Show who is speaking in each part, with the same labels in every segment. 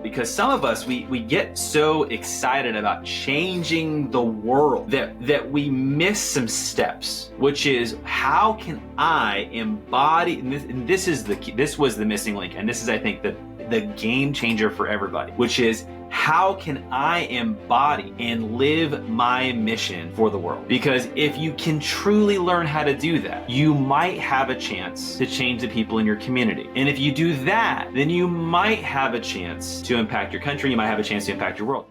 Speaker 1: Because some of us, we get so excited about changing the world that we miss some steps, which is how can I embody, and this is the key, this was the missing link, and this is, I think, the game changer for everybody, which is how can I embody and live my mission for the world? Because if you can truly learn how to do that, you might have a chance to change the people in your community. And if you do that, then you might have a chance to impact your country. You might have a chance to impact your world.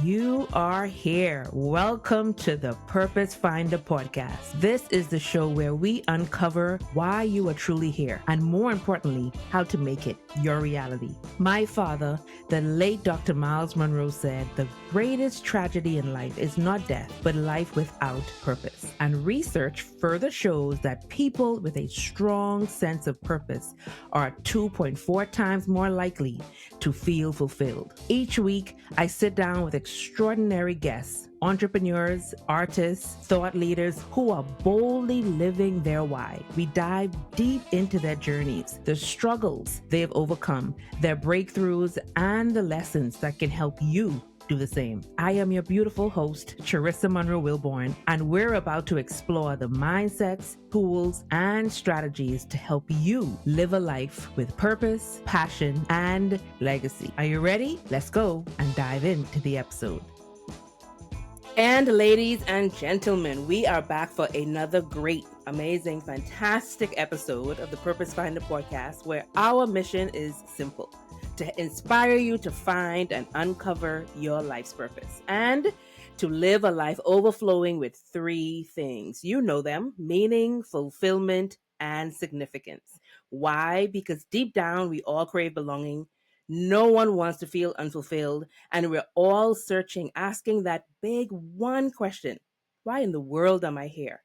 Speaker 2: You are here. Welcome to the Purpose Finder podcast. This is the show where we uncover why you are truly here and, more importantly, how to make it your reality. My father, the late Dr. Miles Monroe, said the greatest tragedy in life is not death, but life without purpose. And research further shows that people with a strong sense of purpose are 2.4 times more likely to feel fulfilled. Each week, I sit down with extraordinary guests, entrepreneurs, artists, thought leaders who are boldly living their why. We dive deep into their journeys, the struggles they've overcome, their breakthroughs, and the lessons that can help you do the same. I am your beautiful host, Charissa Monroe Wilborn, and we're about to explore the mindsets, tools, and strategies to help you live a life with purpose, passion, and legacy. Are you ready? Let's go and dive into the episode. And ladies and gentlemen, we are back for another great, amazing, fantastic episode of the Purpose Finder podcast, where our mission is simple: to inspire you to find and uncover your life's purpose and to live a life overflowing with three things. You know them: meaning, fulfillment, and significance. Why? Because deep down, we all crave belonging. No one wants to feel unfulfilled, and we're all searching, asking that big one question: why in the world am I here?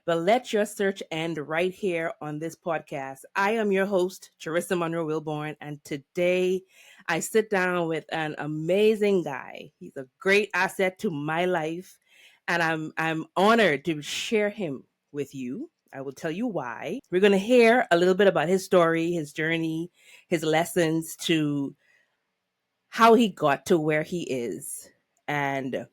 Speaker 2: But let your search end right here on this podcast. I am your host, Charissa Monroe Wilborn, and today I sit down with an amazing guy. He's a great asset to my life, and I'm honored to share him with you. I will tell you why. We're going to hear a little bit about his story, his journey, his lessons to how he got to where he is, and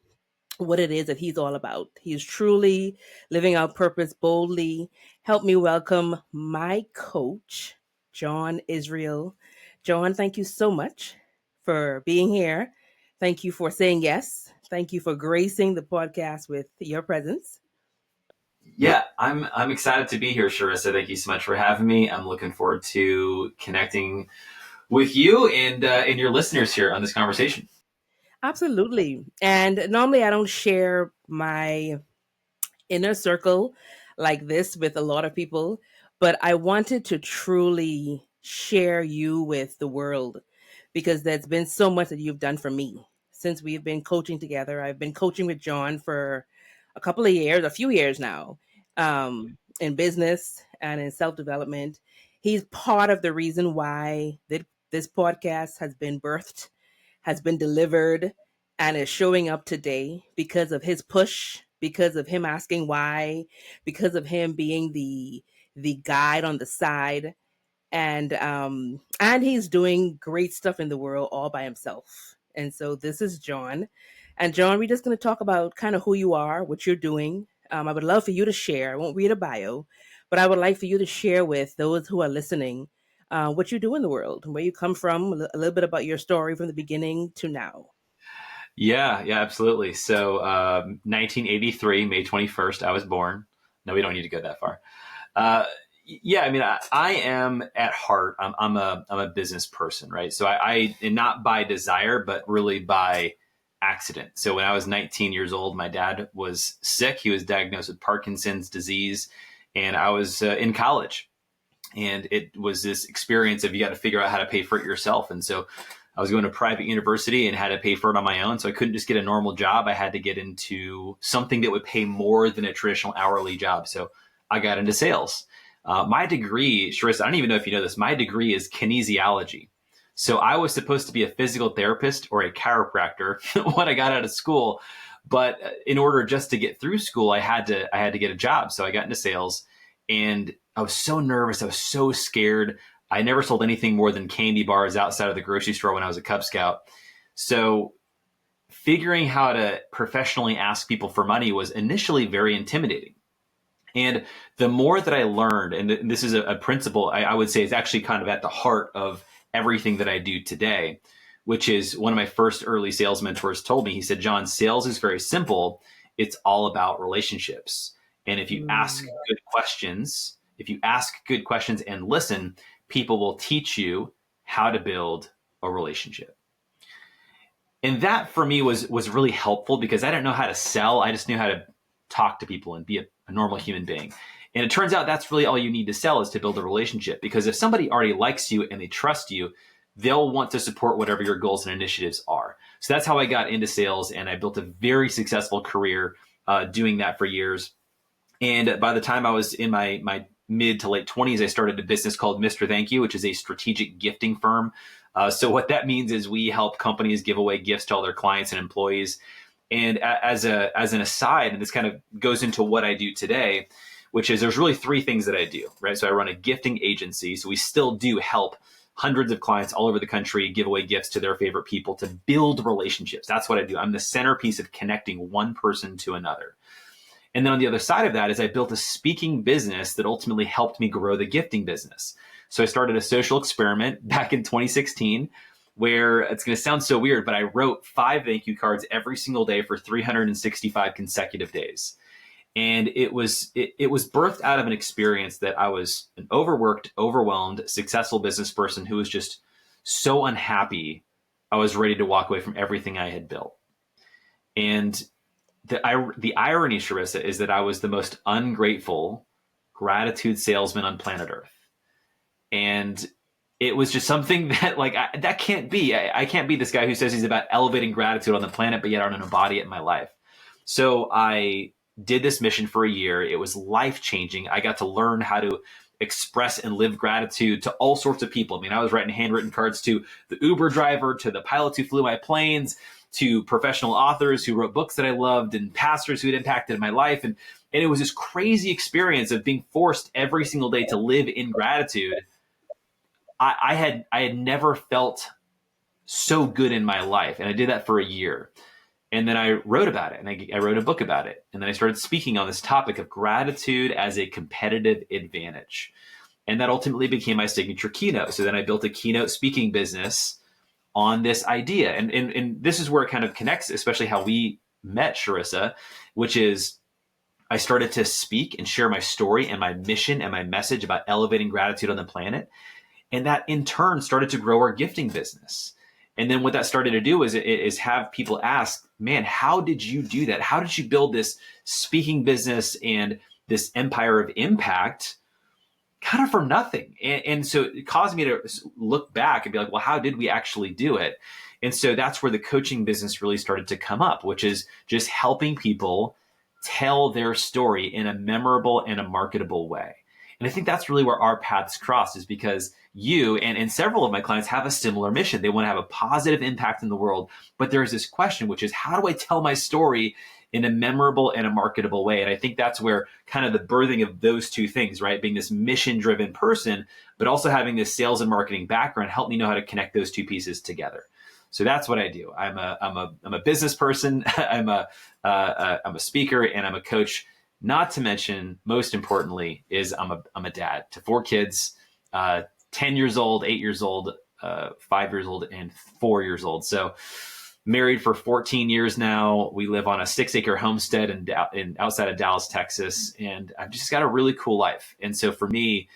Speaker 2: what it is that he's all about. He's truly living out purpose boldly. Help me welcome my coach, John Israel. John, thank you so much for being here. Thank you for saying yes. Thank you for gracing the podcast with your presence.
Speaker 1: Yeah, I'm excited to be here, Charissa. Thank you so much for having me. I'm looking forward to connecting with you and your listeners here on this conversation.
Speaker 2: Absolutely. And normally I don't share my inner circle like this with a lot of people, but I wanted to truly share you with the world because there's been so much that you've done for me since we've been coaching together. I've been coaching with John for a few years now, in business and in self-development. He's part of the reason why this podcast has been birthed, has been delivered, and is showing up today because of his push, because of him asking why, because of him being the guide on the side, and he's doing great stuff in the world all by himself. And so this is John. And John, we're just going to talk about kind of who you are, what you're doing. I would love for you to share. I won't read a bio, but I would like for you to share with those who are listening what you do in the world, where you come from, a little bit about your story from the beginning to now.
Speaker 1: Yeah, absolutely. So 1983, May 21st, I was born. No, we don't need to go that far. Yeah, I mean, I am at heart, I'm a business person, right? So I not by desire, but really by accident. So when I was 19 years old, my dad was sick. He was diagnosed with Parkinson's disease, and I was in college. And it was this experience of you got to figure out how to pay for it yourself. And so I was going to private university and had to pay for it on my own. So I couldn't just get a normal job. I had to get into something that would pay more than a traditional hourly job. So I got into sales. My degree, Charissa, I don't even know if you know this, my degree is kinesiology. So I was supposed to be a physical therapist or a chiropractor when I got out of school. But in order just to get through school, I had to get a job. So I got into sales, and I was so nervous. I was so scared. I never sold anything more than candy bars outside of the grocery store when I was a Cub Scout. So figuring how to professionally ask people for money was initially very intimidating. And the more that I learned, and this is a principle I would say is actually kind of at the heart of everything that I do today, which is one of my first early sales mentors told me. He said, John, sales is very simple. It's all about relationships. And if you ask good questions and listen, people will teach you how to build a relationship. And that for me was really helpful because I didn't know how to sell. I just knew how to talk to people and be a normal human being. And it turns out that's really all you need to sell is to build a relationship. Because if somebody already likes you and they trust you, they'll want to support whatever your goals and initiatives are. So that's how I got into sales, and I built a very successful career doing that for years. And by the time I was in my mid to late 20s, I started a business called Mr. Thank You, which is a strategic gifting firm. So what that means is we help companies give away gifts to all their clients and employees. And as an aside, and this kind of goes into what I do today, which is there's really three things that I do, right? So I run a gifting agency. So we still do help hundreds of clients all over the country give away gifts to their favorite people to build relationships. That's what I do. I'm the centerpiece of connecting one person to another. And then on the other side of that is I built a speaking business that ultimately helped me grow the gifting business. So I started a social experiment back in 2016 where it's going to sound so weird, but I wrote 5 thank you cards every single day for 365 consecutive days. And it was birthed out of an experience that I was an overworked, overwhelmed, successful business person who was just so unhappy. I was ready to walk away from everything I had built. And the irony, Sharissa, is that I was the most ungrateful gratitude salesman on planet Earth. And it was just something that that can't be. I can't be this guy who says he's about elevating gratitude on the planet, but yet I don't embody it in my life. So I did this mission for a year. It was life-changing. I got to learn how to express and live gratitude to all sorts of people. I mean, I was writing handwritten cards to the Uber driver, to the pilots who flew my planes, to professional authors who wrote books that I loved, and pastors who had impacted my life. And it was this crazy experience of being forced every single day to live in gratitude. I had never felt so good in my life. And I did that for a year. And then I wrote about it, and I wrote a book about it. And then I started speaking on this topic of gratitude as a competitive advantage. And that ultimately became my signature keynote. So then I built a keynote speaking business on this idea. And this is where it kind of connects, especially how we met, Sharissa, which is I started to speak and share my story and my mission and my message about elevating gratitude on the planet. And that in turn started to grow our gifting business. And then what that started to do is have people ask, man, how did you do that? How did you build this speaking business and this empire of impact kind of from nothing? And so it caused me to look back and be like, well, how did we actually do it? And so that's where the coaching business really started to come up, which is just helping people tell their story in a memorable and a marketable way. And I think that's really where our paths cross, is because you and several of my clients have a similar mission. They want to have a positive impact in the world. But there's this question, which is, how do I tell my story in a memorable and a marketable way? And I think that's where kind of the birthing of those two things, right? Being this mission-driven person, but also having this sales and marketing background helped me know how to connect those two pieces together. So that's what I do. I'm a business person. I'm a speaker, and I'm a coach. Not to mention, most importantly, is I'm a dad to 4 kids, 10 years old, 8 years old, 5 years old, and 4 years old. So married for 14 years now. We live on a 6-acre homestead in outside of Dallas, Texas, and I've just got a really cool life. And so for me,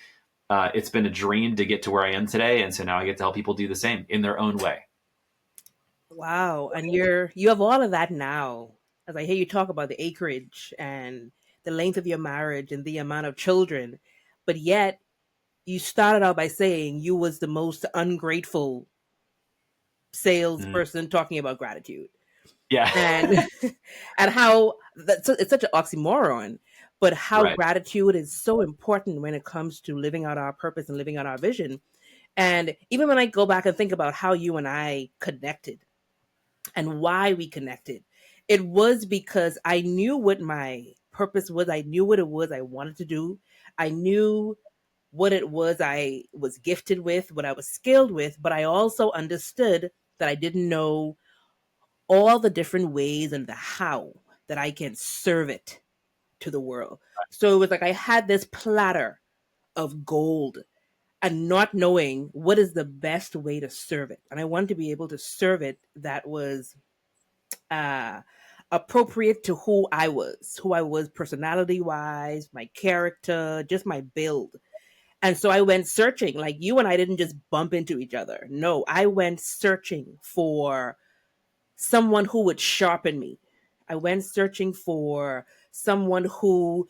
Speaker 1: it's been a dream to get to where I am today. And so now I get to help people do the same in their own way.
Speaker 2: Wow. And you have all of that now. As I hear you talk about the acreage and the length of your marriage and the amount of children, but yet you started out by saying you was the most ungrateful salesperson talking about gratitude.
Speaker 1: Yeah.
Speaker 2: And and how it's such an oxymoron, but how
Speaker 1: Right.
Speaker 2: gratitude is so important when it comes to living out our purpose and living out our vision. And even when I go back and think about how you and I connected and why we connected, it was because I knew what my purpose was. I knew what it was I wanted to do. I knew what it was I was gifted with, what I was skilled with, but I also understood that I didn't know all the different ways and the how that I can serve it to the world. So it was like I had this platter of gold and not knowing what is the best way to serve it. And I wanted to be able to serve it that was uh, appropriate to who I was personality wise, my character, just my build. And so I went searching, like you and I didn't just bump into each other. No, I went searching for someone who would sharpen me. I went searching for someone who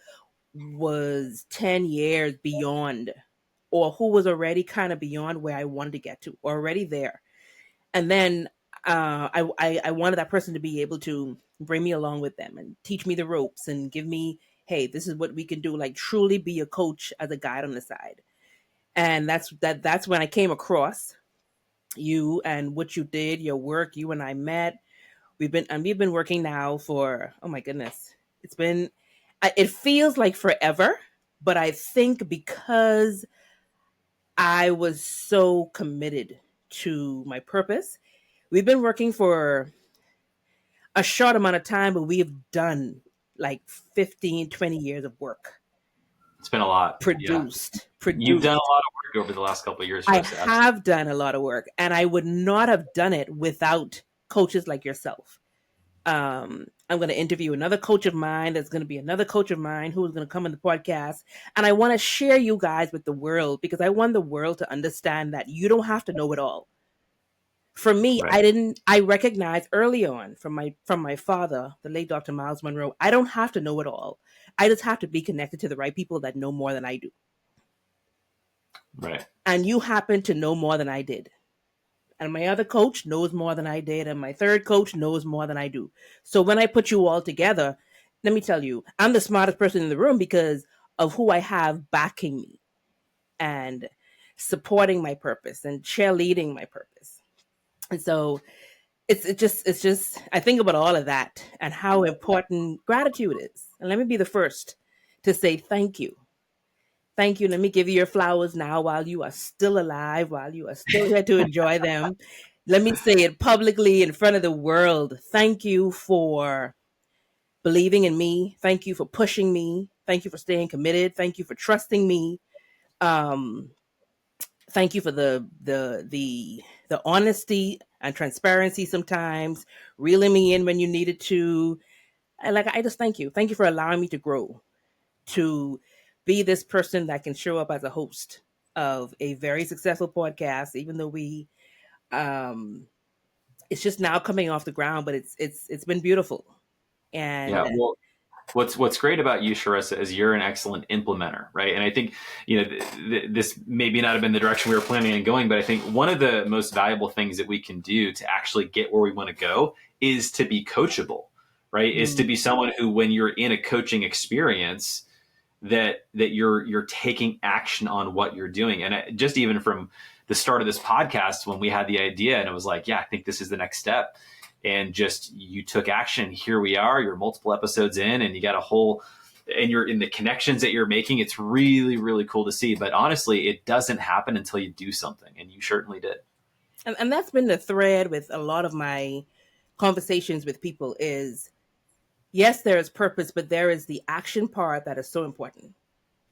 Speaker 2: was 10 years beyond, or who was already kind of beyond where I wanted to get to, already there. And then I wanted that person to be able to bring me along with them and teach me the ropes and give me, hey, this is what we can do, like truly be a coach as a guide on the side. And that's when I came across you and what you did, your work. You and I met. We've been working now for, oh my goodness, it feels like forever, but I think because I was so committed to my purpose, we've been working for a short amount of time, but we have done like 15, 20 years of work.
Speaker 1: It's been a lot. Yeah.
Speaker 2: Produced.
Speaker 1: You've done a lot of work over the last couple of years,
Speaker 2: I
Speaker 1: Charissa.
Speaker 2: have done a lot of work, and I would not have done it without coaches like yourself. I'm going to interview another coach of mine. There's going to be another coach of mine who is going to come on the podcast. And I want to share you guys with the world because I want the world to understand that you don't have to know it all. For me,
Speaker 1: Right.
Speaker 2: I recognized early on from my father, the late Dr. Miles Monroe, I don't have to know it all. I just have to be connected to the right people that know more than I do.
Speaker 1: Right.
Speaker 2: And you happen to know more than I did. And my other coach knows more than I did, and my third coach knows more than I do. So when I put you all together, let me tell you, I'm the smartest person in the room because of who I have backing me and supporting my purpose and cheerleading my purpose. And so it's just I think about all of that and how important gratitude is. And let me be the first to say thank you. Thank you. Let me give you your flowers now while you are still alive, while you are still here to enjoy them. Let me say it publicly in front of the world. Thank you for believing in me. Thank you for pushing me. Thank you for staying committed. Thank you for trusting me. Um, thank you for the honesty and transparency sometimes, reeling me in when you needed to. I just thank you. Thank you for allowing me to grow, to be this person that can show up as a host of a very successful podcast, even though we um it's just now coming off the ground, but it's been beautiful.
Speaker 1: Yeah.
Speaker 2: And
Speaker 1: Well, what's great about you, Charissa, is you're an excellent implementer, right? And I think this maybe not have been the direction we were planning on going, but I think one of the most valuable things that we can do to actually get where we want to go is to be coachable, right? Is to be someone who, when you're in a coaching experience, that you're taking action on what you're doing. And just even from the start of this podcast, when we had the idea, and it was like, yeah, I think this is the next step, and just you took action. Here we are. You're multiple episodes in, and you got a whole, and you're in the connections that you're making. It's really, really cool to see. But honestly, it doesn't happen until you do something, and you certainly did.
Speaker 2: and that's been the thread with a lot of my conversations with people is, yes, there is purpose, but there is the action part that is so important.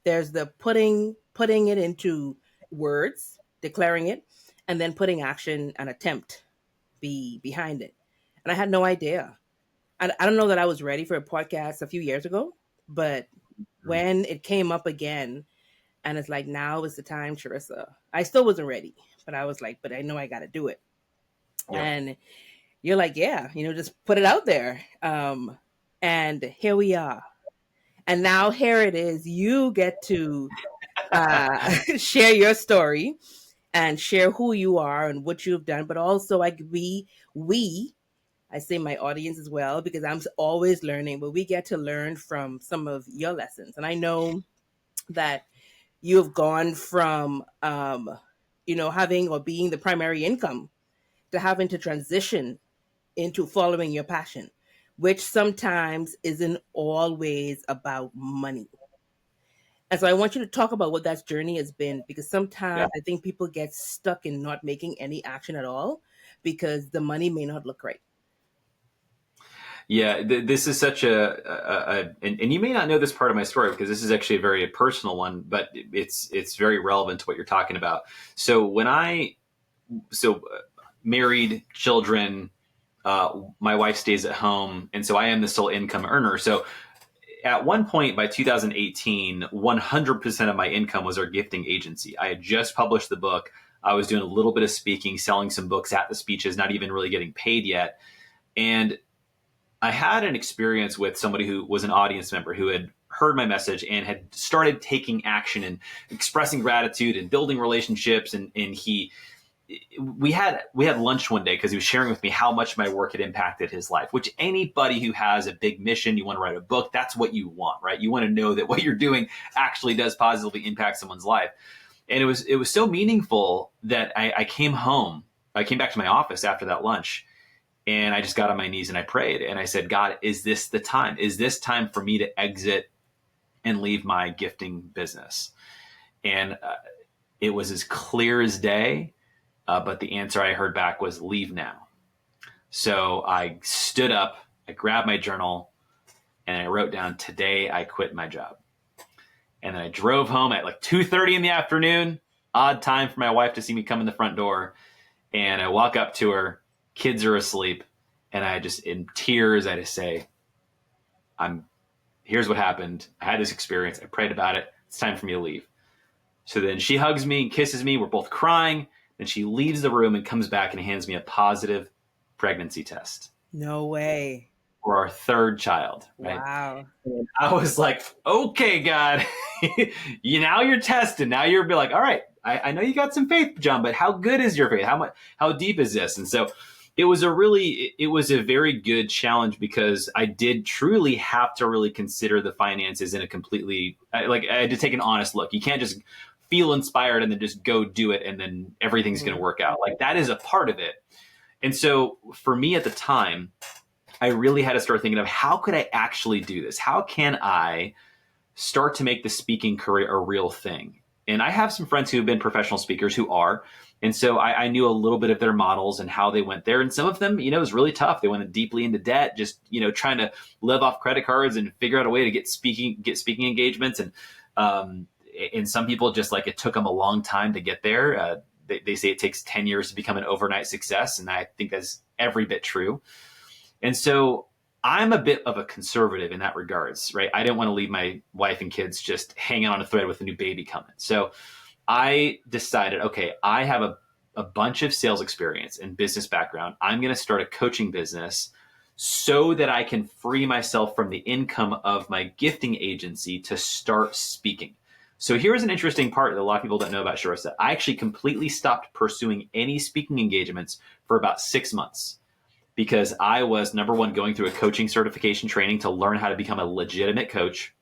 Speaker 2: There's the putting it into words, declaring it, and then putting action and attempt be behind it. And I had no idea. I don't know that I was ready for a podcast a few years ago, but when it came up again, and it's like, now is the time, Charissa. I still wasn't ready, but I was like, but I know I got to do it.
Speaker 1: Yep.
Speaker 2: And you're like, yeah, just put it out there. And here we are. And now here it is. You get to share your story and share who you are and what you've done, but also we I say my audience as well because I'm always learning, but we get to learn from some of your lessons. And I know that you have gone from having or being the primary income to having to transition into following your passion, which sometimes isn't always about money. And so I want you to talk about what that journey has been, because
Speaker 1: Yeah.
Speaker 2: sometimes I think people get stuck in not making any action at all because the money may not look right.
Speaker 1: Yeah, this is such and you may not know this part of my story because this is actually a very personal one, but it's very relevant to what you're talking about. So when married, children, my wife stays at home, and so I am the sole income earner. So at one point by 2018, 100% of my income was our gifting agency. I had just published the book. I was doing a little bit of speaking, selling some books at the speeches, not even really getting paid yet. And I had an experience with somebody who was an audience member who had heard my message and had started taking action and expressing gratitude and building relationships. And we had lunch one day because he was sharing with me how much my work had impacted his life, which anybody who has a big mission, you want to write a book, that's what you want, right? You want to know that what you're doing actually does positively impact someone's life. And it was so meaningful that I came home. I came back to my office after that lunch, and I just got on my knees and I prayed. And I said, God, is this the time? Is this time for me to exit and leave my gifting business? And it was as clear as day. But the answer I heard back was leave now. So I stood up, I grabbed my journal, and I wrote down, today I quit my job. And then I drove home at like 2:30 in the afternoon, odd time for my wife to see me come in the front door. And I walk up to her, kids are asleep. And I just, in tears, I just say, here's what happened. I had this experience. I prayed about it. It's time for me to leave. So then she hugs me and kisses me. We're both crying. Then she leaves the room and comes back and hands me a positive pregnancy test.
Speaker 2: No way.
Speaker 1: For our third child, right?
Speaker 2: Wow.
Speaker 1: And I was like, okay, God, now you're tested. Now you're be like, all right, I know you got some faith, John, but how good is your faith? How deep is this? And so it was a very good challenge because I did truly have to really consider the finances in a completely, I had to take an honest look. You can't just feel inspired and then just go do it and then everything's going to work out. Like that is a part of it. And so for me at the time, I really had to start thinking of how could I actually do this? How can I start to make the speaking career a real thing? And I have some friends who have been professional speakers who are. And so I knew a little bit of their models and how they went there. And some of them, it was really tough. They went deeply into debt, just, trying to live off credit cards and figure out a way to get speaking engagements. And some people just it took them a long time to get there. They say it takes 10 years to become an overnight success. And I think that's every bit true. And so I'm a bit of a conservative in that regards, right? I didn't want to leave my wife and kids just hanging on a thread with a new baby coming. So I decided, okay, I have a bunch of sales experience and business background. I'm going to start a coaching business so that I can free myself from the income of my gifting agency to start speaking. So here's an interesting part that a lot of people don't know about Sharissa. I actually completely stopped pursuing any speaking engagements for about 6 months because I was, number one, going through a coaching certification training to learn how to become a legitimate coach.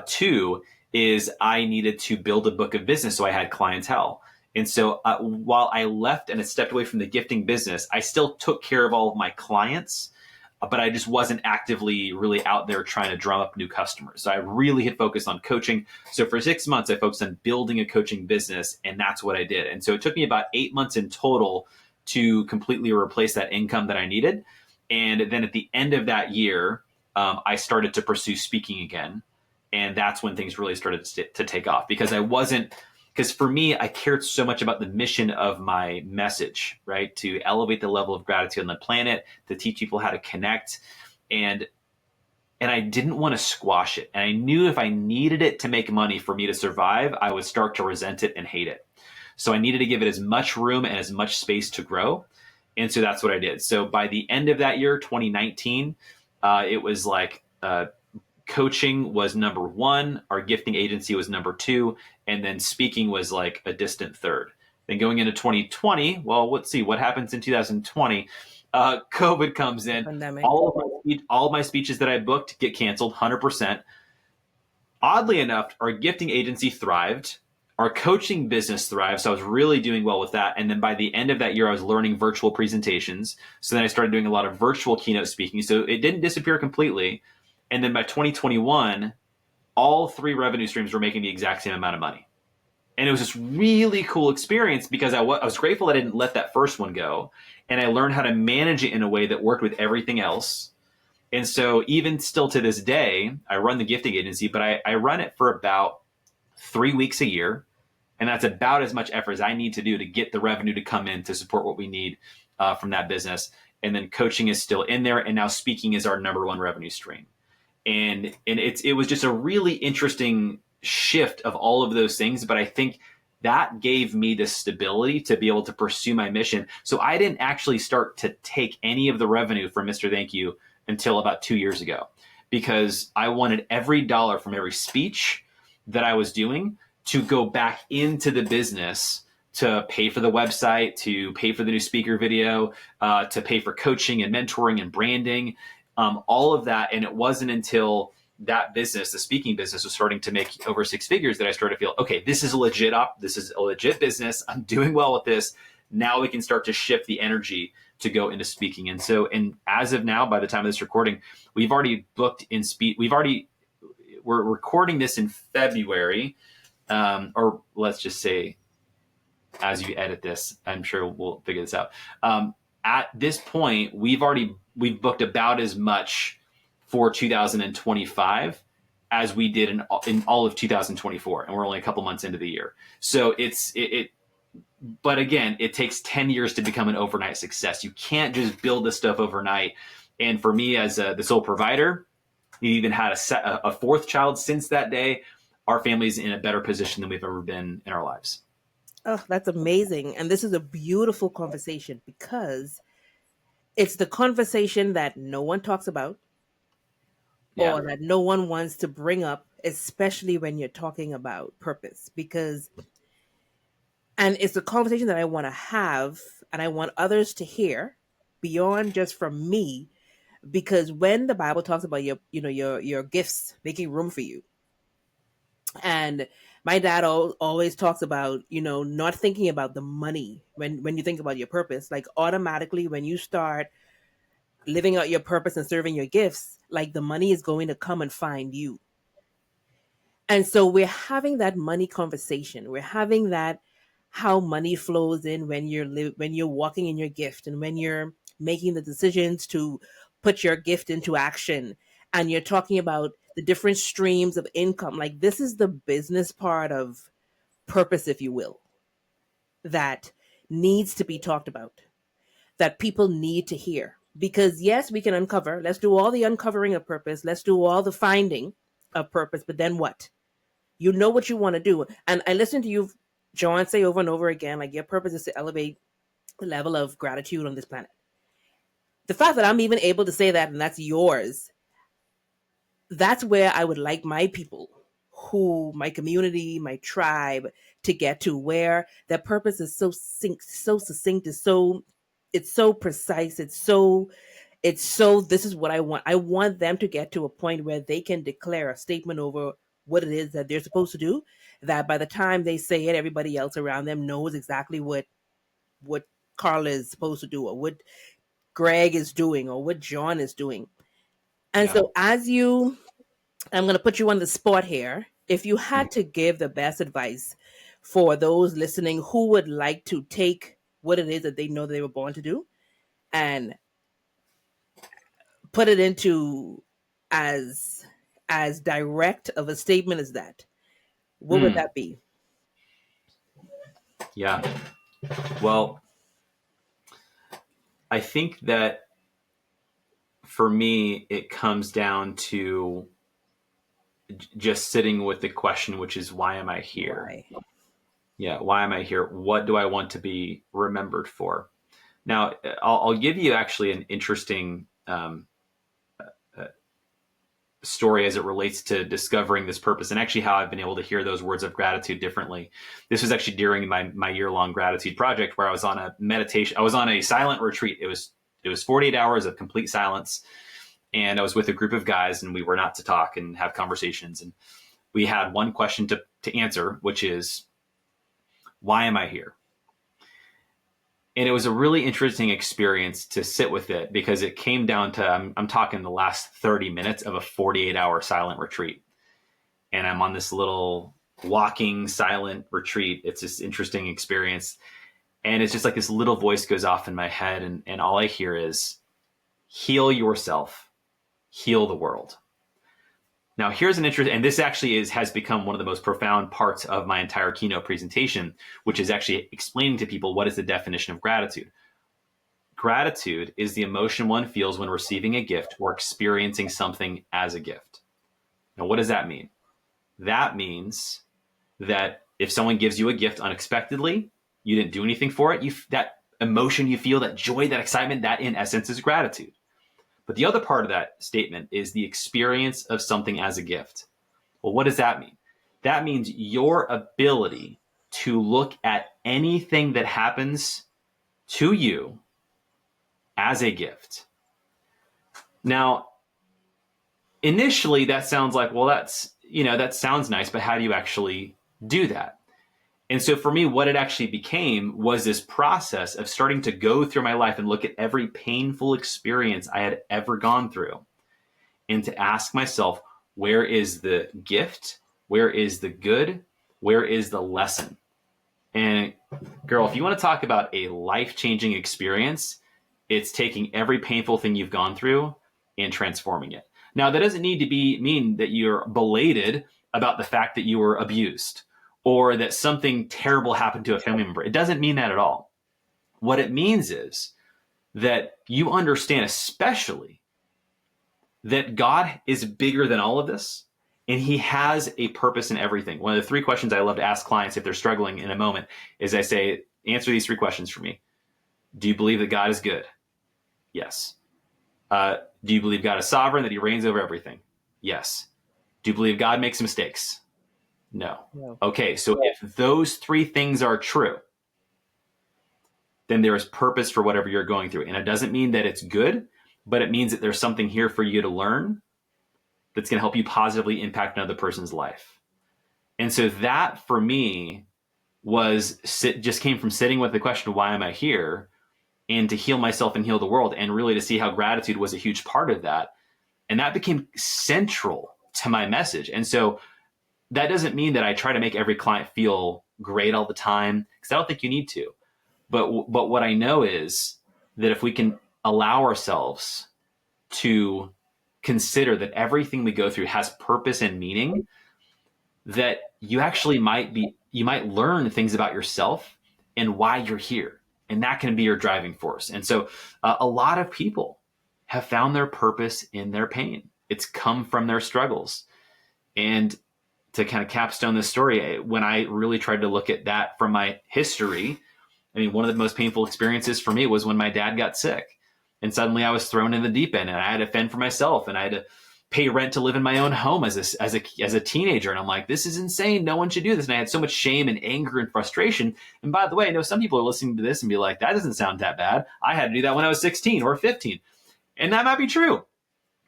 Speaker 1: Two is I needed to build a book of business so I had clientele. And so while I left and I stepped away from the gifting business, I still took care of all of my clients, but I just wasn't actively really out there trying to drum up new customers. So I really had focused on coaching. So for 6 months, I focused on building a coaching business, and that's what I did. And so it took me about 8 months in total to completely replace that income that I needed. And then at the end of that year, I started to pursue speaking again. And that's when things really started to take off because for me, I cared so much about the mission of my message, right? To elevate the level of gratitude on the planet, to teach people how to connect. And I didn't want to squash it. And I knew if I needed it to make money for me to survive, I would start to resent it and hate it. So I needed to give it as much room and as much space to grow. And so that's what I did. So by the end of that year, 2019, it was coaching was number one, our gifting agency was number two, and then speaking was a distant third. Then going into 2020, well, let's see what happens in 2020. COVID comes in.
Speaker 2: Pandemic.
Speaker 1: All of my speeches that I booked get canceled 100%. Oddly enough, our gifting agency thrived. Our coaching business thrived. So I was really doing well with that. And then by the end of that year, I was learning virtual presentations. So then I started doing a lot of virtual keynote speaking. So it didn't disappear completely. And then by 2021, all 3 revenue streams were making the exact same amount of money. And it was this really cool experience because I was grateful I didn't let that first one go. And I learned how to manage it in a way that worked with everything else. And so even still to this day, I run the gifting agency, but I run it for about 3 weeks a year. And that's about as much effort as I need to do to get the revenue to come in to support what we need from that business. And then coaching is still in there. And now speaking is our number 1 revenue stream. And it was just a really interesting shift of all of those things. But I think that gave me the stability to be able to pursue my mission. So I didn't actually start to take any of the revenue from Mr. Thank You until about 2 years ago, because I wanted every dollar from every speech that I was doing to go back into the business to pay for the website, to pay for the new speaker video, to pay for coaching and mentoring and branding, all of that. And it wasn't until that business, the speaking business, was starting to make over 6 figures that I started to feel, okay, this is a legit business. I'm doing well with this. Now we can start to shift the energy to go into speaking. And so, and as of now, by the time of this recording, we've already booked in we're recording this in February, or let's just say, as you edit this, I'm sure we'll figure this out. At this point, we've booked about as much for 2025 as we did in all of 2024, and we're only a couple months into the year. So but again, it takes 10 years to become an overnight success. You can't just build this stuff overnight. And for me, as the sole provider, we even had a 4th child since that day. Our family's in a better position than we've ever been in our lives.
Speaker 2: Oh, that's amazing. And this is a beautiful conversation because it's the conversation that no one talks about or that no one wants to bring up, especially when you're talking about purpose. And it's a conversation that I want to have and I want others to hear beyond just from me, because when the Bible talks about your gifts making room for you, and my dad always talks about, not thinking about the money when you think about your purpose. Like automatically when you start living out your purpose and serving your gifts, like the money is going to come and find you. And so we're having that money conversation. We're having that how money flows in when you're walking in your gift and when you're making the decisions to put your gift into action, and you're talking about the different streams of income. Like this is the business part of purpose, if you will, that needs to be talked about, that people need to hear. Because yes, we can uncover, let's do all the uncovering of purpose. Let's do all the finding of purpose. But then what? You know what you want to do. And I listen to you, John, say over and over again, like your purpose is to elevate the level of gratitude on this planet. The fact that I'm even able to say that and that's yours, that's where I would like my people, my community, my tribe, to get to, where their purpose is so succinct, it's so precise, it's so this is what I want. I want them to get to a point where they can declare a statement over what it is that they're supposed to do, that by the time they say it, everybody else around them knows exactly what Carla is supposed to do, or what Greg is doing, or what John is doing. And so I'm going to put you on the spot here. If you had to give the best advice for those listening who would like to take what it is that they know they were born to do and put it into as direct of a statement as that, what would that be?
Speaker 1: Yeah. Well, I think that for me, it comes down to just sitting with the question, which is, why am I here?
Speaker 2: Why?
Speaker 1: Yeah. Why am I here? What do I want to be remembered for? Now, I'll give you actually an interesting story as it relates to discovering this purpose, and actually how I've been able to hear those words of gratitude differently. This was actually during my year-long gratitude project, where I was on a meditation. I was on a silent retreat. It was 48 hours of complete silence. And I was with a group of guys, and we were not to talk and have conversations. And we had one question to answer, which is, why am I here? And it was a really interesting experience to sit with it, because it came down to, I'm talking the last 30 minutes of a 48-hour silent retreat. and I'm on this little walking silent retreat. It's this interesting experience. And it's just like this little voice goes off in my head. And all I hear is, heal yourself, heal the world. Now, here's an interesting, and this actually has become one of the most profound parts of my entire keynote presentation, which is actually explaining to people what is the definition of gratitude. Gratitude is the emotion one feels when receiving a gift or experiencing something as a gift. Now, what does that mean? That means that if someone gives you a gift unexpectedly, you didn't do anything for it, that emotion you feel, that joy, that excitement, that in essence is gratitude. But the other part of that statement is the experience of something as a gift. Well, what does that mean? That means your ability to look at anything that happens to you as a gift. Now, initially that sounds like, well, that sounds nice, but how do you actually do that? And so for me, what it actually became was this process of starting to go through my life and look at every painful experience I had ever gone through and to ask myself, where is the gift? Where is the good? Where is the lesson? And girl, if you want to talk about a life-changing experience, it's taking every painful thing you've gone through and transforming it. Now, that doesn't need to mean that you're belated about the fact that you were abused or that something terrible happened to a family member. It doesn't mean that at all. What it means is that you understand, especially, that God is bigger than all of this, and he has a purpose in everything. One of the 3 questions I love to ask clients if they're struggling in a moment is I say, answer these 3 questions for me. Do you believe that God is good? Yes. Do you believe God is sovereign, that he reigns over everything? Yes. Do you believe God makes mistakes? No. Okay, so if those 3 things are true, then there is purpose for whatever you're going through. And it doesn't mean that it's good, but it means that there's something here for you to learn that's going to help you positively impact another person's life. And so that for me just came from sitting with the question, why am I here? And to heal myself and heal the world, and really to see how gratitude was a huge part of that. And that became central to my message. And so that doesn't mean that I try to make every client feel great all the time, because I don't think you need to. But what I know is that if we can allow ourselves to consider that everything we go through has purpose and meaning, that you actually might learn things about yourself and why you're here. And that can be your driving force. And so a lot of people have found their purpose in their pain. It's come from their struggles. And to kind of capstone this story, when I really tried to look at that from my history, I mean, one of the most painful experiences for me was when my dad got sick. And suddenly I was thrown in the deep end, and I had to fend for myself, and I had to pay rent to live in my own home as a teenager. And I'm like, this is insane. No one should do this. And I had so much shame and anger and frustration. And by the way, I know some people are listening to this and be like, that doesn't sound that bad. I had to do that when I was 16 or 15. And that might be true.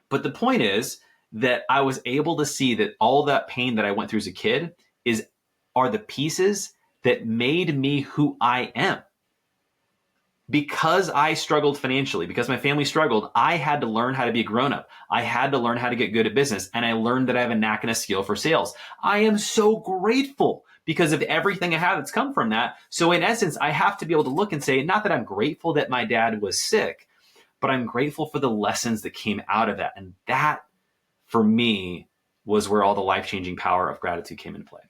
Speaker 1: But the point is that I was able to see that all that pain that I went through as a kid are the pieces that made me who I am. Because I struggled financially, because my family struggled, I had to learn how to be a grown-up. I had to learn how to get good at business, and I learned that I have a knack and a skill for sales. I am so grateful because of everything I have that's come from that. So in essence, I have to be able to look and say, not that I'm grateful that my dad was sick, but I'm grateful for the lessons that came out of that. And that, for me, was where all the life-changing power of gratitude came into play.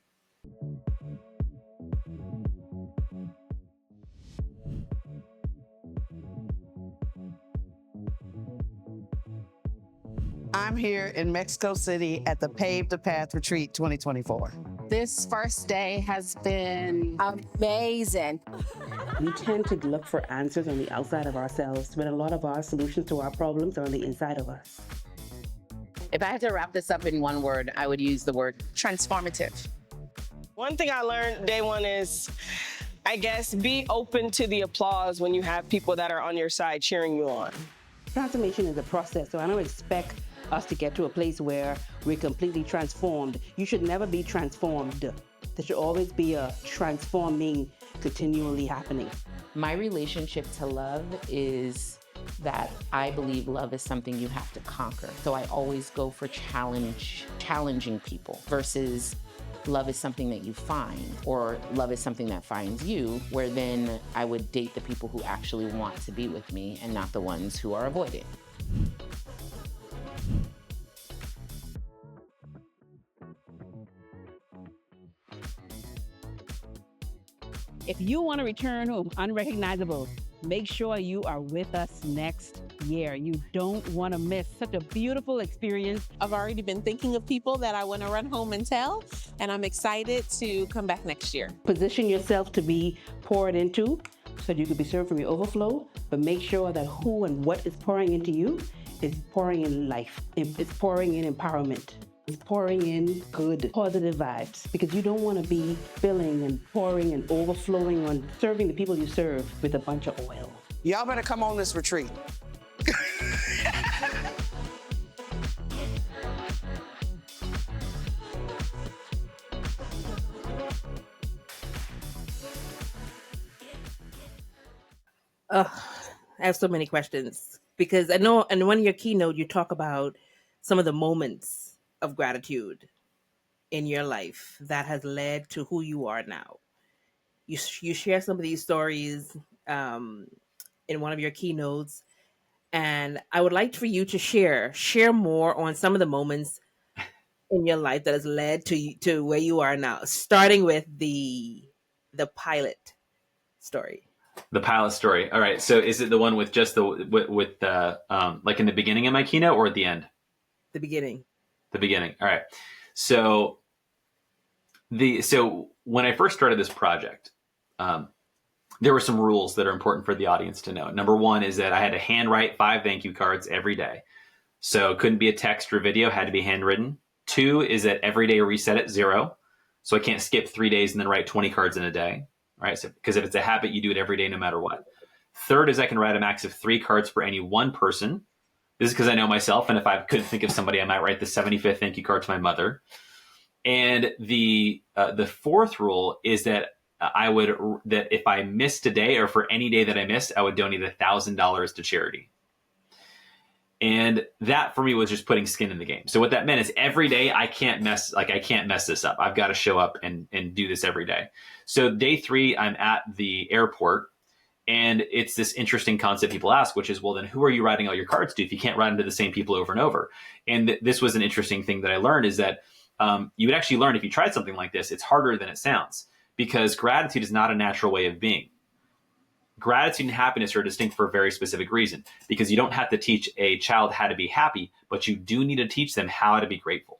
Speaker 3: I'm here in Mexico City at the Pave the Path Retreat 2024.
Speaker 4: This first day has been amazing.
Speaker 5: We tend to look for answers on the outside of ourselves, but a lot of our solutions to our problems are on the inside of us.
Speaker 4: If I had to wrap this up in one word, I would use the word transformative.
Speaker 6: One thing I learned day one is, I guess, be open to the applause when you have people that are on your side cheering you on.
Speaker 5: Transformation is a process, so I don't expect us to get to a place where we're completely transformed. You should never be transformed. There should always be a transforming continually happening.
Speaker 7: My relationship to love is
Speaker 4: that I believe love is something you have to conquer. So I always go for challenging people versus love is something that you find, or love is something that finds you, where then I would date the people who actually want to be with me and not the ones who are avoiding.
Speaker 5: If you want to return home unrecognizable, make sure you are with us next year. You don't want to miss such a beautiful experience.
Speaker 7: I've already been thinking of people that I want to run home and tell, and I'm excited to come back next year.
Speaker 5: Position yourself to be poured into so you can be served from your overflow, but make sure that who and what is pouring into you is pouring in life. It's pouring in empowerment. It's pouring in good, positive vibes, because you don't want to be filling and pouring and overflowing on serving the people you serve with a bunch of oil.
Speaker 3: Y'all better come on this retreat.
Speaker 2: I have so many questions because I know in one of your keynote you talk about some of the moments of gratitude in your life that has led to who you are now. You share some of these stories in one of your keynotes, and I would like for you to share more on some of the moments in your life that has led to where you are now, starting with the pilot story.
Speaker 1: The pilot story. All right. So is it the one with just with the like in the beginning of my keynote or at the end?
Speaker 2: The beginning.
Speaker 1: The beginning. All right. So when I first started this project, there were some rules that are important for the audience to know. Number one is that I had to handwrite 5 thank you cards every day. So it couldn't be a text or video, had to be handwritten. 2 is that every day reset at 0. So I can't skip 3 days and then write 20 cards in a day. Right? So, because if it's a habit, you do it every day, no matter what. 3rd is I can write a max of 3 cards for any one person. This is because I know myself. And if I couldn't think of somebody, I might write the 75th thank you card to my mother. And the 4th rule is that that if I missed a day or for any day that I missed, I would donate $1,000 to charity. And that for me was just putting skin in the game. So what that meant is every day I can't mess this up. I've got to show up and do this every day. So day 3, I'm at the airport, and it's this interesting concept people ask, which is, well, then who are you writing all your cards to if you can't write them to the same people over and over? And this was an interesting thing that I learned is that you would actually learn if you tried something like this, it's harder than it sounds, because gratitude is not a natural way of being. Gratitude and happiness are distinct for a very specific reason, because you don't have to teach a child how to be happy, but you do need to teach them how to be grateful.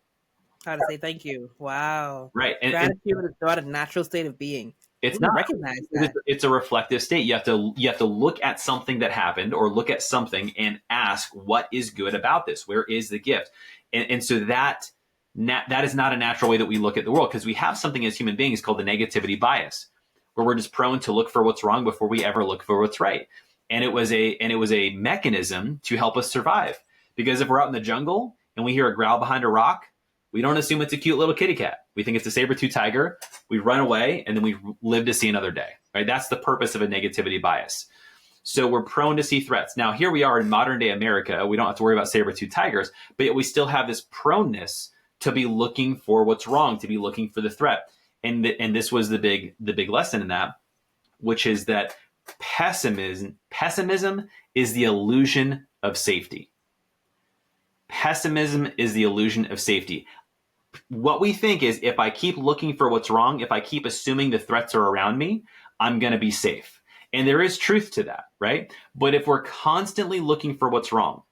Speaker 2: How to say thank you. Wow.
Speaker 1: Right. And
Speaker 2: gratitude is not a natural state of being.
Speaker 1: It's not.
Speaker 2: Recognize that.
Speaker 1: It's a reflective state. You have to look at something that happened or look at something and ask, what is good about this? Where is the gift? And so that is not a natural way that we look at the world, because we have something as human beings called the negativity bias, where we're just prone to look for what's wrong before we ever look for what's right. And it was a mechanism to help us survive. Because if we're out in the jungle and we hear a growl behind a rock, we don't assume it's a cute little kitty cat. We think it's a saber-tooth tiger. We run away, and then we live to see another day. Right? That's the purpose of a negativity bias. So we're prone to see threats. Now, here we are in modern day America. We don't have to worry about saber-tooth tigers, but yet we still have this proneness to be looking for what's wrong, to be looking for the threat. And this was the big lesson in that, which is that pessimism is the illusion of safety. Pessimism is the illusion of safety. What we think is, if I keep looking for what's wrong, if I keep assuming the threats are around me, I'm going to be safe. And there is truth to that, right? But if we're constantly looking for what's wrong,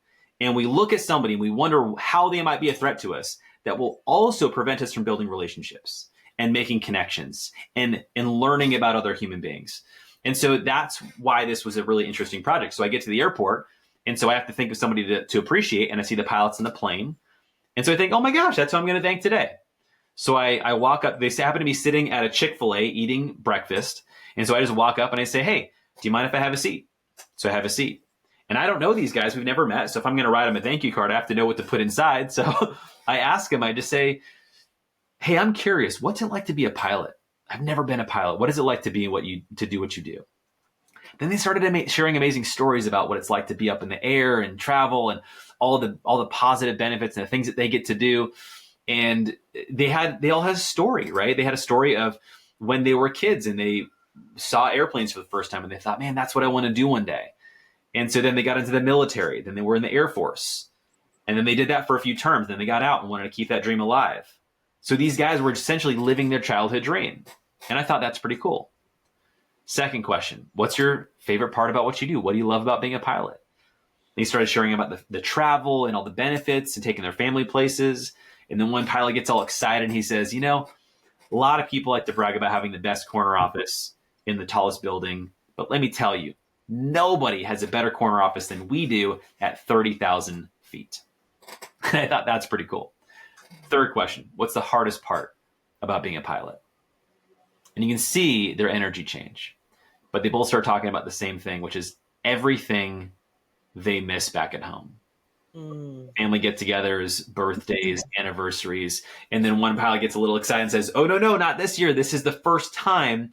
Speaker 1: and we look at somebody and we wonder how they might be a threat to us, that will also prevent us from building relationships and making connections and learning about other human beings. And so that's why this was a really interesting project. So I get to the airport, and so I have to think of somebody to appreciate, and I see the pilots in the plane. And so I think, oh my gosh, that's who I'm going to thank today. So I walk up. They happen to be sitting at a Chick-fil-A eating breakfast. And so I just walk up and I say, hey, do you mind if I have a seat? So I have a seat. And I don't know these guys. We've never met. So if I'm going to write them a thank you card, I have to know what to put inside. So I ask them, I just say, hey, I'm curious, what's it like to be a pilot? I've never been a pilot. What is it like to be to do what you do? Then they started sharing amazing stories about what it's like to be up in the air and travel and all the positive benefits and the things that they get to do. And they all had a story, right? They had a story of when they were kids and they saw airplanes for the first time and they thought, man, that's what I want to do one day. And so then they got into the military. Then they were in the Air Force. And then they did that for a few terms. Then they got out and wanted to keep that dream alive. So these guys were essentially living their childhood dream. And I thought that's pretty cool. Second question, what's your favorite part about what you do? What do you love about being a pilot? And he started sharing about the travel and all the benefits and taking their family places. And then one pilot gets all excited and he says, you know, a lot of people like to brag about having the best corner office in the tallest building. But let me tell you, nobody has a better corner office than we do at 30,000 feet. I thought that's pretty cool. Third question, what's the hardest part about being a pilot? And you can see their energy change. But they both start talking about the same thing, which is everything they miss back at home. Family get-togethers, birthdays, anniversaries. And then one pilot gets a little excited and says, oh, no, not this year. This is the first time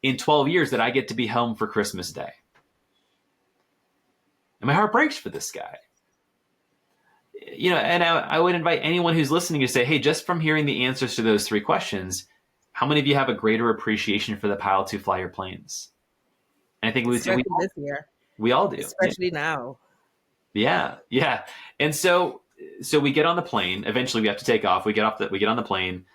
Speaker 1: in 12 years that I get to be home for Christmas Day. And my heart breaks for this guy. You know, and I would invite anyone who's listening to say, hey, just from hearing the answers to those three questions, how many of you have a greater appreciation for the pilots who fly your planes? And I think
Speaker 2: this year.
Speaker 1: We all do.
Speaker 2: Especially now.
Speaker 1: Yeah. And so we get on the plane. Eventually we have to take off. We get on the plane.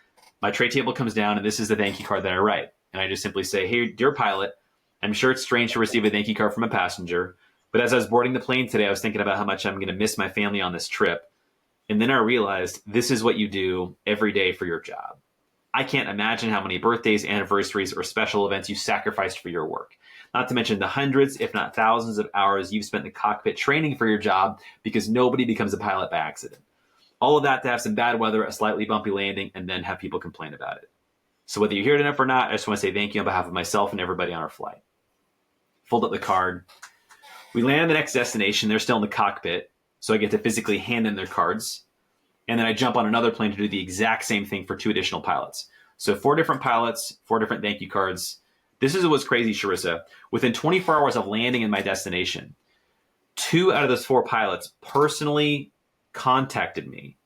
Speaker 1: My tray table comes down and this is the thank you card that I write. And I just simply say, hey, dear pilot, I'm sure it's strange to receive a thank you card from a passenger, but as I was boarding the plane today, I was thinking about how much I'm going to miss my family on this trip. And then I realized this is what you do every day for your job. I can't imagine how many birthdays, anniversaries, or special events you sacrificed for your work. Not to mention the hundreds, if not thousands of hours you've spent in the cockpit training for your job because nobody becomes a pilot by accident. All of that to have some bad weather, a slightly bumpy landing, and then have people complain about it. So whether you're here enough or not, I just want to say thank you on behalf of myself and everybody on our flight. Fold up the card. We land the next destination. They're still in the cockpit, so I get to physically hand them their cards. And then I jump on another plane to do the exact same thing for 2 additional pilots. So 4 different pilots, 4 different thank you cards. This is what's crazy, Sharissa. Within 24 hours of landing in my destination, 2 out of those 4 pilots personally contacted me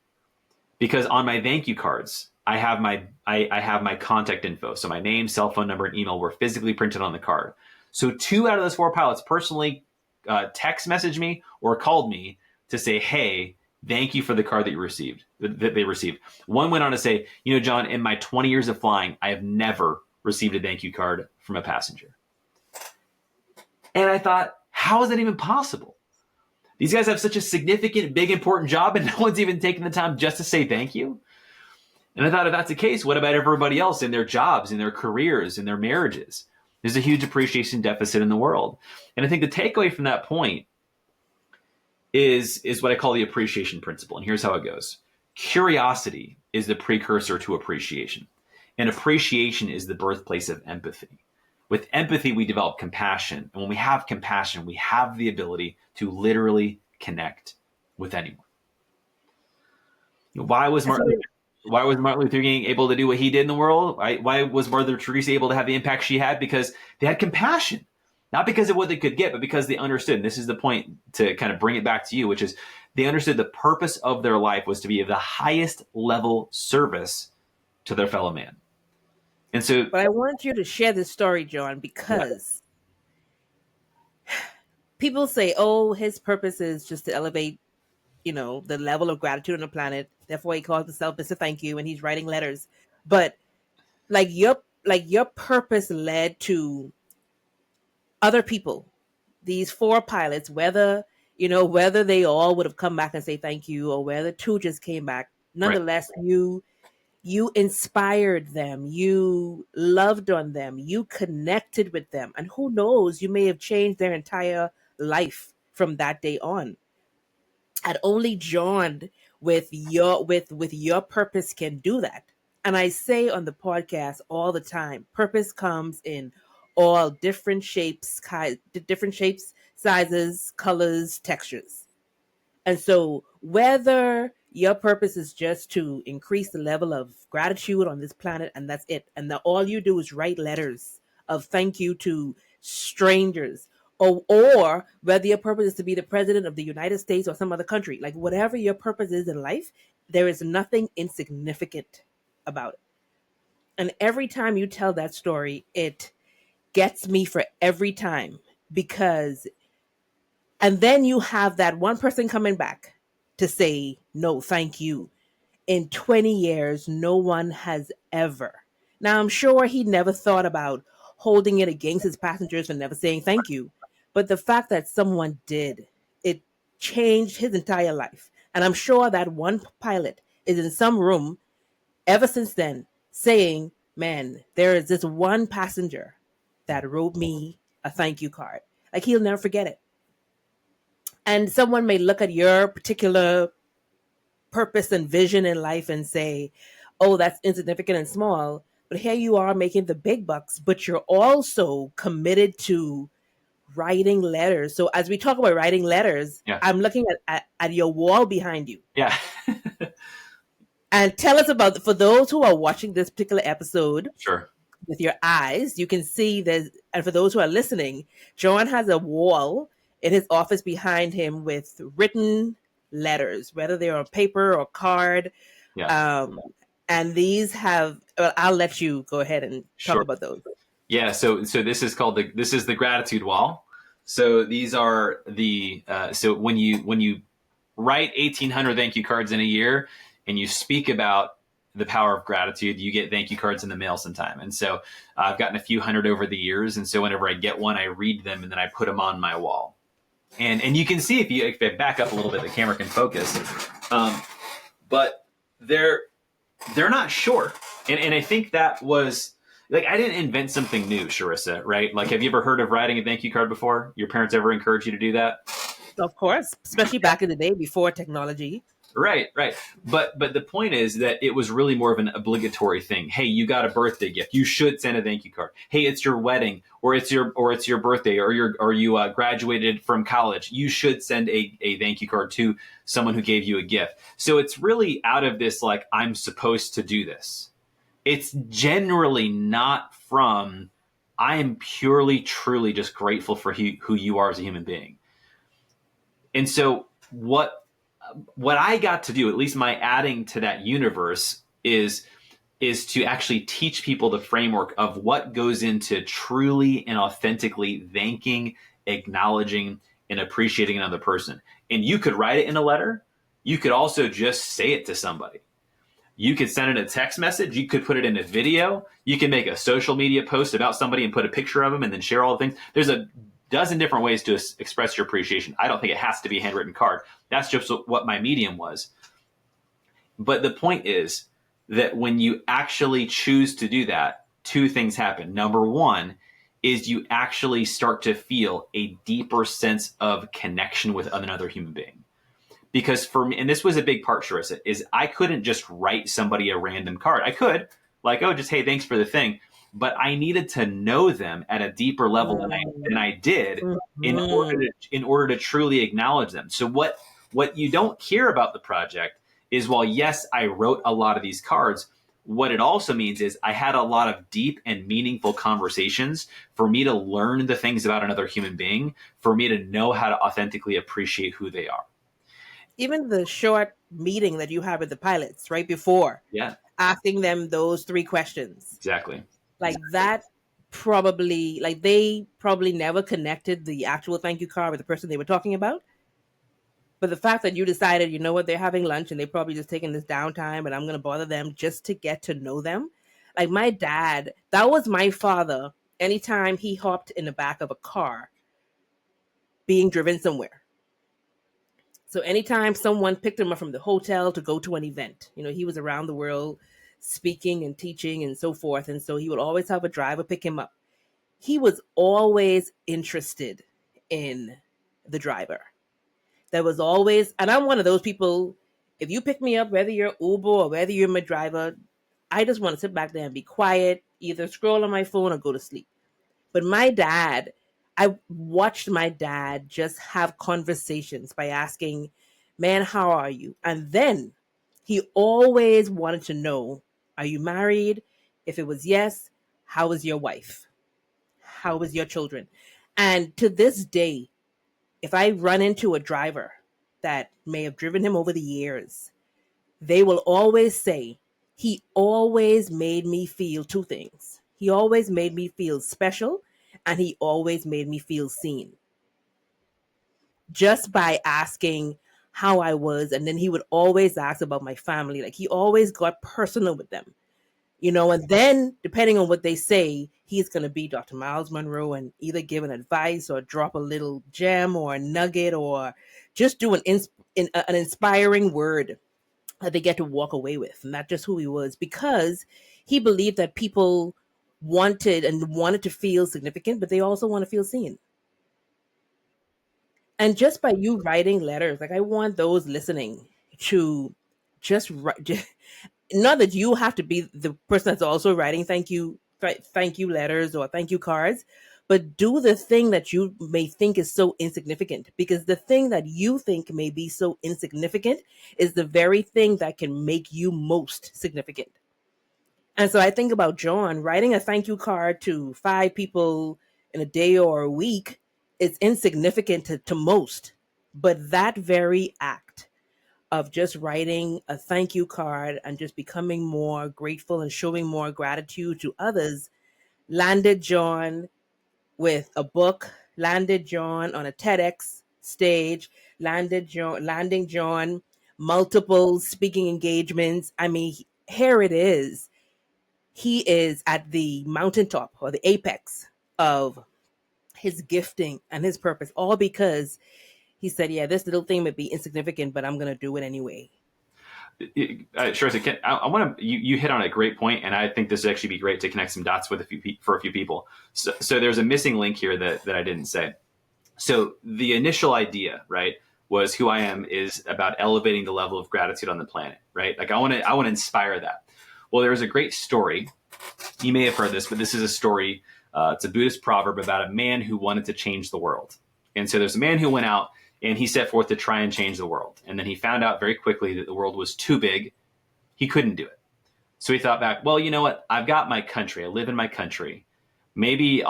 Speaker 1: because on my thank you cards, I have my contact info. So my name, cell phone number, and email were physically printed on the card. So 2 out of those 4 pilots personally text messaged me or called me to say, hey, thank you for the card that they received. One went on to say, you know, John, in my 20 years of flying, I have never received a thank you card from a passenger. And I thought, how is that even possible? These guys have such a significant, big, important job and no one's even taking the time just to say thank you. And I thought, if that's the case, what about everybody else in their jobs, in their careers, in their marriages? There's a huge appreciation deficit in the world. And I think the takeaway from that point is what I call the appreciation principle. And here's how it goes. Curiosity is the precursor to appreciation. And appreciation is the birthplace of empathy. With empathy, we develop compassion. And when we have compassion, we have the ability to literally connect with anyone. Why was Martin Luther King able to do what he did in the world? Why was Mother Teresa able to have the impact she had? Because they had compassion. Not because of what they could get, but because they understood. And this is the point to kind of bring it back to you, which is they understood the purpose of their life was to be of the highest level service to their fellow man. And so,
Speaker 2: but I want you to share this story, John, because people say, oh, his purpose is just to elevate, you know, the level of gratitude on the planet. Therefore, he calls himself Mr. Thank You, and he's writing letters. But like your purpose led to other people, these 4 pilots, whether they all would have come back and say thank you or whether 2 just came back, nonetheless, right. You inspired them, you loved on them, you connected with them, and who knows, you may have changed their entire life from that day on. And only John with your purpose can do that. And I say on the podcast all the time, purpose comes in all different shapes, sizes, colors, textures. And so whether your purpose is just to increase the level of gratitude on this planet and that's it, and all you do is write letters of thank you to strangers, or whether your purpose is to be the president of the United States or some other country, like whatever your purpose is in life, there is nothing insignificant about it. And every time you tell that story, it gets me for every time, because, and then you have that one person coming back to say, no, thank you. In 20 years, no one has ever. Now, I'm sure he never thought about holding it against his passengers for never saying thank you. But the fact that someone did, it changed his entire life. And I'm sure that one pilot is in some room ever since then saying, man, there is this one passenger that wrote me a thank you card. Like, he'll never forget it. And someone may look at your particular purpose and vision in life and say, oh, that's insignificant and small. But here you are making the big bucks, but you're also committed to writing letters. So as we talk about writing letters,
Speaker 1: Yeah.
Speaker 2: I'm looking at your wall behind you.
Speaker 1: Yeah.
Speaker 2: And tell us about, for those who are watching this particular episode
Speaker 1: Sure.
Speaker 2: with your eyes, you can see that. And for those who are listening, John has a wall in his office behind him with written letters, whether they're on paper or card.
Speaker 1: Yeah.
Speaker 2: And these have, well, I'll let you go ahead and talk
Speaker 1: Sure.
Speaker 2: about those.
Speaker 1: Yeah. So this is called this is the gratitude wall. So these are the, so when you write 1,800 thank you cards in a year and you speak about the power of gratitude, you get thank you cards in the mail sometime. And so I've gotten a few hundred over the years. And so whenever I get one, I read them and then I put them on my wall. And you can see, if I back up a little bit, the camera can focus. But they're not short. And I think that was, like, I didn't invent something new, Sharissa, right? Like, have you ever heard of writing a thank you card before? Your parents ever encouraged you to do that?
Speaker 2: Of course, especially back in the day before technology.
Speaker 1: Right. But the point is that it was really more of an obligatory thing. Hey, you got a birthday gift. You should send a thank you card. Hey, it's your wedding, or it's your birthday, or you graduated from college. You should send a thank you card to someone who gave you a gift. So it's really out of this, like, I'm supposed to do this. It's generally not from, I am purely, truly just grateful for who you are as a human being. And so what I got to do, at least my adding to that universe, is to actually teach people the framework of what goes into truly and authentically thanking, acknowledging, and appreciating another person. And you could write it in a letter. You could also just say it to somebody. You could send it a text message. You could put it in a video. You can make a social media post about somebody and put a picture of them and then share all the things. There's a dozen different ways to express your appreciation. I don't think it has to be a handwritten card. That's just what my medium was. But the point is that when you actually choose to do that, two things happen. Number one is you actually start to feel a deeper sense of connection with another human being. Because for me, and this was a big part, Sharissa, is I couldn't just write somebody a random card. I could, like, oh, just, hey, thanks for the thing. But I needed to know them at a deeper level than I did in order to truly acknowledge them. So what you don't hear about the project is, while yes, I wrote a lot of these cards, what it also means is I had a lot of deep and meaningful conversations for me to learn the things about another human being, for me to know how to authentically appreciate who they are.
Speaker 2: Even the short meeting that you have with the pilots right before, asking them those 3 questions.
Speaker 1: Exactly.
Speaker 2: Like that probably, like they probably never connected the actual thank you card with the person they were talking about. But the fact that you decided, you know what, they're having lunch and they're probably just taking this downtime and I'm going to bother them just to get to know them. Like my dad, that was my father. Anytime he hopped in the back of a car being driven somewhere. So anytime someone picked him up from the hotel to go to an event, you know, he was around the world speaking and teaching and so forth. And so he would always have a driver pick him up. He was always interested in the driver. There was always, and I'm one of those people, if you pick me up, whether you're Uber or whether you're my driver, I just want to sit back there and be quiet, either scroll on my phone or go to sleep. But my dad, I watched my dad just have conversations by asking, man, how are you? And then he always wanted to know, are you married? If it was yes, how is your wife? how was your children? And to this day, if I run into a driver that may have driven him over the years, they will always say, he always made me feel two things. He always made me feel special, and he always made me feel seen. Just by asking how I was. And then he would always ask about my family. Like, he always got personal with them, and then depending on what they say, he's going to be Dr. Miles Monroe and either give an advice or drop a little gem or a nugget or just do an inspiring word that they get to walk away with. And that's just who he was, because he believed that people wanted to feel significant, but they also want to feel seen. And just by you writing letters, like, I want those listening to just write. Not that you have to be the person that's also writing thank you letters or thank you cards, but do the thing that you may think is so insignificant, because the thing that you think may be so insignificant is the very thing that can make you most significant. And so I think about John writing a thank you card to 5 people in a day or a week. It's insignificant to most, but that very act of just writing a thank you card and just becoming more grateful and showing more gratitude to others landed John with a book, landed John on a TEDx stage, landing John multiple speaking engagements. I mean, here it is. He is at the mountaintop or the apex of his gifting and his purpose, all because he said, yeah, this little thing may be insignificant, but I'm going to do it anyway.
Speaker 1: Sure. So I want to, you hit on a great point, and I think this would actually be great to connect some dots with for a few people. So there's a missing link here that I didn't say. So the initial idea, right, was who I am is about elevating the level of gratitude on the planet, right? Like, I want to inspire that. Well, there was a great story. You may have heard this, but this is a story. It's a Buddhist proverb about a man who wanted to change the world. And so there's a man who went out and he set forth to try and change the world. And then he found out very quickly that the world was too big. He couldn't do it. So he thought back, well, you know what? I've got my country. I live in my country. Maybe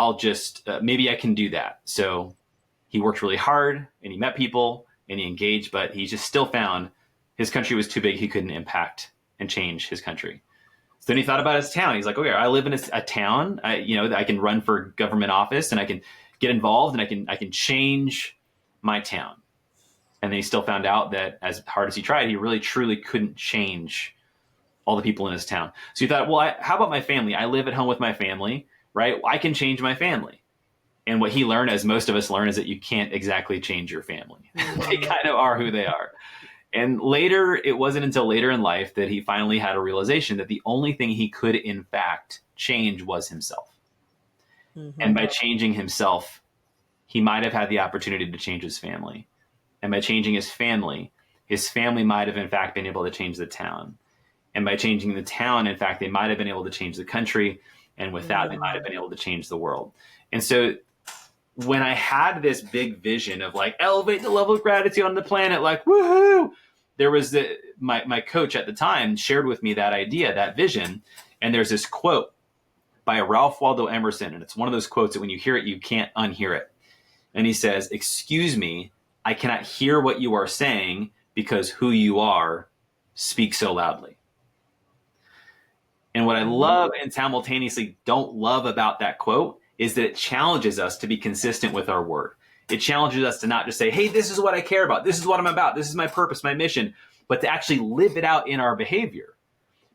Speaker 1: maybe I can do that. So he worked really hard and he met people and he engaged, but he just still found his country was too big. He couldn't impact and change his country. So then he thought about his town. He's like, okay, I live in a town. I can run for government office and I can get involved and I can change my town. And then he still found out that as hard as he tried, he really truly couldn't change all the people in his town. So he thought, well, how about my family? I live at home with my family, right? I can change my family. And what he learned, as most of us learn, is that you can't exactly change your family. They kind of are who they are. And it wasn't until later in life that he finally had a realization that the only thing he could, in fact, change was himself. Mm-hmm. And by changing himself, he might have had the opportunity to change his family. And by changing his family might have, in fact, been able to change the town. And by changing the town, in fact, they might have been able to change the country. And with that, they might have been able to change the world. And so when I had this big vision of like, elevate the level of gratitude on the planet, like, woohoo, there was my coach at the time shared with me that idea, that vision. And there's this quote by Ralph Waldo Emerson. And it's one of those quotes that when you hear it, you can't unhear it. And he says, excuse me, I cannot hear what you are saying because who you are speaks so loudly. And what I love and simultaneously don't love about that quote is that it challenges us to be consistent with our word. It challenges us to not just say, hey, this is what I care about. This is what I'm about. This is my purpose, my mission, but to actually live it out in our behavior.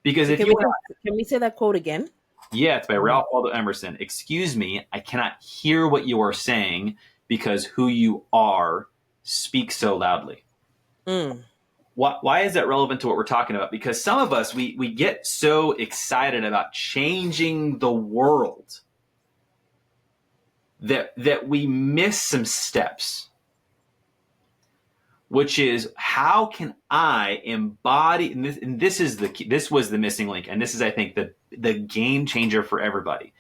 Speaker 1: Because if
Speaker 2: can we say that quote again?
Speaker 1: Yeah, it's by Ralph Waldo Emerson. Excuse me, I cannot hear what you are saying because who you are speaks so loudly. Why is that relevant to what we're talking about? Because some of us, we get so excited about changing the world that we miss some steps, which is how can I embody, and this is the key, this was the missing link, and this is, I think, the game changer for everybody,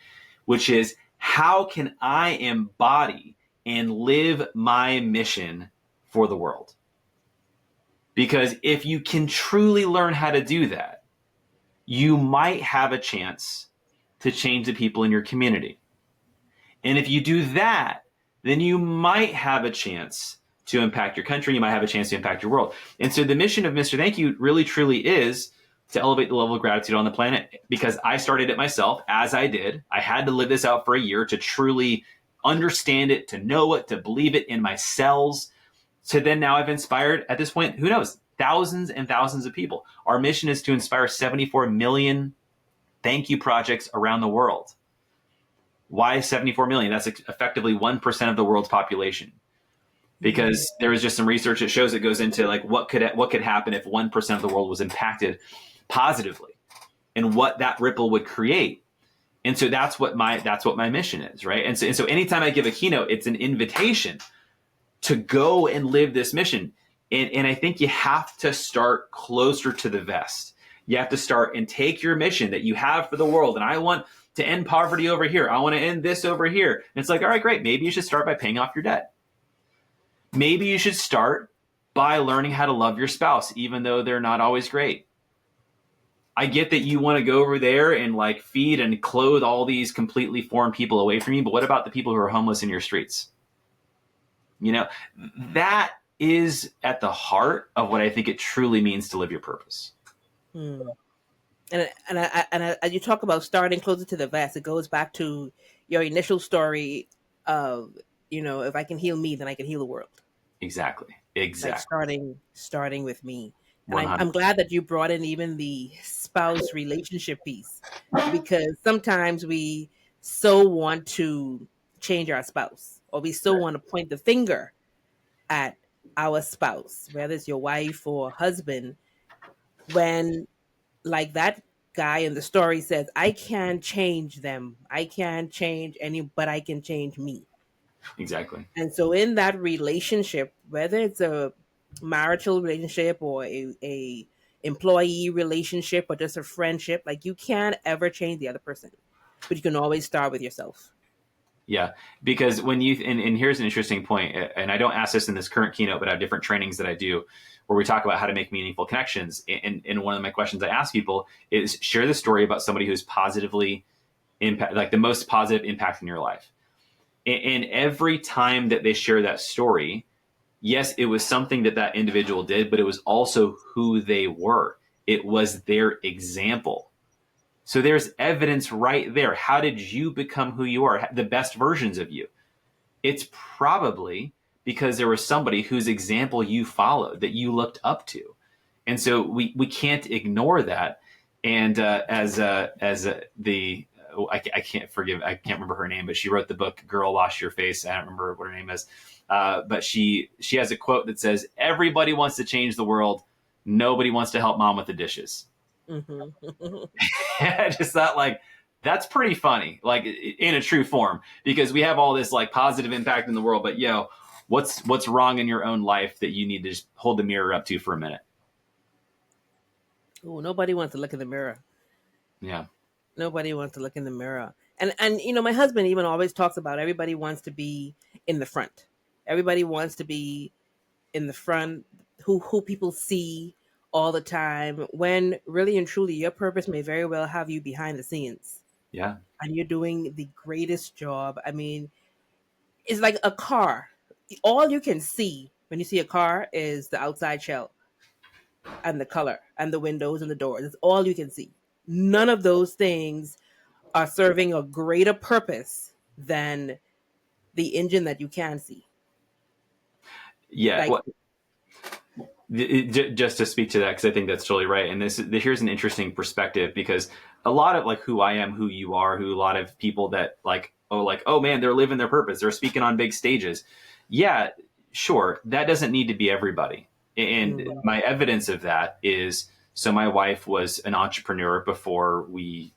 Speaker 1: which is how can I embody and live my mission for the world? Because if you can truly learn how to do that, you might have a chance to change the people in your community. And if you do that, then you might have a chance to impact your country. You might have a chance to impact your world. And so the mission of Mr. Thank You really, truly is to elevate the level of gratitude on the planet, because I started it myself as I did. I had to live this out for a year to truly understand it, to know it, to believe it in my cells. So then now I've inspired, at this point, who knows, thousands and thousands of people. Our mission is to inspire 74 million thank you projects around the world. Why 74 million? That's effectively 1% of the world's population. Because there was just some research that shows it goes into like what could happen if 1% of the world was impacted positively, and what that ripple would create. And so that's what my mission is, right? And so anytime I give a keynote, it's an invitation to go and live this mission. And I think you have to start closer to the vest. You have to start and take your mission that you have for the world. And I want to end poverty over here. I want to end this over here. And it's like, all right, great. Maybe you should start by paying off your debt. Maybe you should start by learning how to love your spouse, even though they're not always great. I get that you want to go over there and like feed and clothe all these completely foreign people away from you, but what about the people who are homeless in your streets? You know, that is at the heart of what I think it truly means to live your purpose.
Speaker 2: And you talk about starting closer to the vest. It goes back to your initial story of, if I can heal me, then I can heal the world.
Speaker 1: Exactly.
Speaker 2: Like starting with me. And
Speaker 1: 100%.
Speaker 2: I'm glad that you brought in even the spouse relationship piece, because sometimes we so want to change our spouse, or we so want to point the finger at our spouse, whether it's your wife or husband, when like that guy in the story says, I can't change them. I can't change but I can change me.
Speaker 1: Exactly.
Speaker 2: And so in that relationship, whether it's a marital relationship or a employee relationship or just a friendship, like you can't ever change the other person, but you can always start with yourself.
Speaker 1: Yeah, because when and here's an interesting point, and I don't ask this in this current keynote, but I have different trainings that I do where we talk about how to make meaningful connections. And one of my questions I ask people is share the story about somebody who's positively impact, like the most positive impact in your life. And every time that they share that story, yes, it was something that individual did, but it was also who they were. It was their example. So there's evidence right there. How did you become who you are? The best versions of you. It's probably because there was somebody whose example you followed, that you looked up to. And so we can't ignore that. And I can't remember her name, but she wrote the book Girl Wash Your Face. I don't remember what her name is. But she has a quote that says, everybody wants to change the world. Nobody wants to help mom with the dishes. Mm-hmm. I just thought like, that's pretty funny, like in a true form, because we have all this like positive impact in the world, but what's wrong in your own life that you need to just hold the mirror up to for a minute?
Speaker 2: Oh, nobody wants to look in the mirror.
Speaker 1: Yeah. Nobody
Speaker 2: wants to look in the mirror. And my husband even always talks about everybody wants to be in the front. Everybody wants to be in the front, who people see all the time, when really and truly your purpose may very well have you behind the scenes.
Speaker 1: Yeah.
Speaker 2: And you're doing the greatest job. I mean, it's like a car. All you can see when you see a car is the outside shell and the color and the windows and the doors. It's all you can see. None of those things are serving a greater purpose than the engine that you can see.
Speaker 1: Yeah. Just to speak to that, because I think that's totally right. And here's an interesting perspective, because a lot of like who I am, who you are, who a lot of people that oh man, they're living their purpose, they're speaking on big stages. Yeah, sure. That doesn't need to be everybody. And my evidence of that is, so my wife was an entrepreneur before we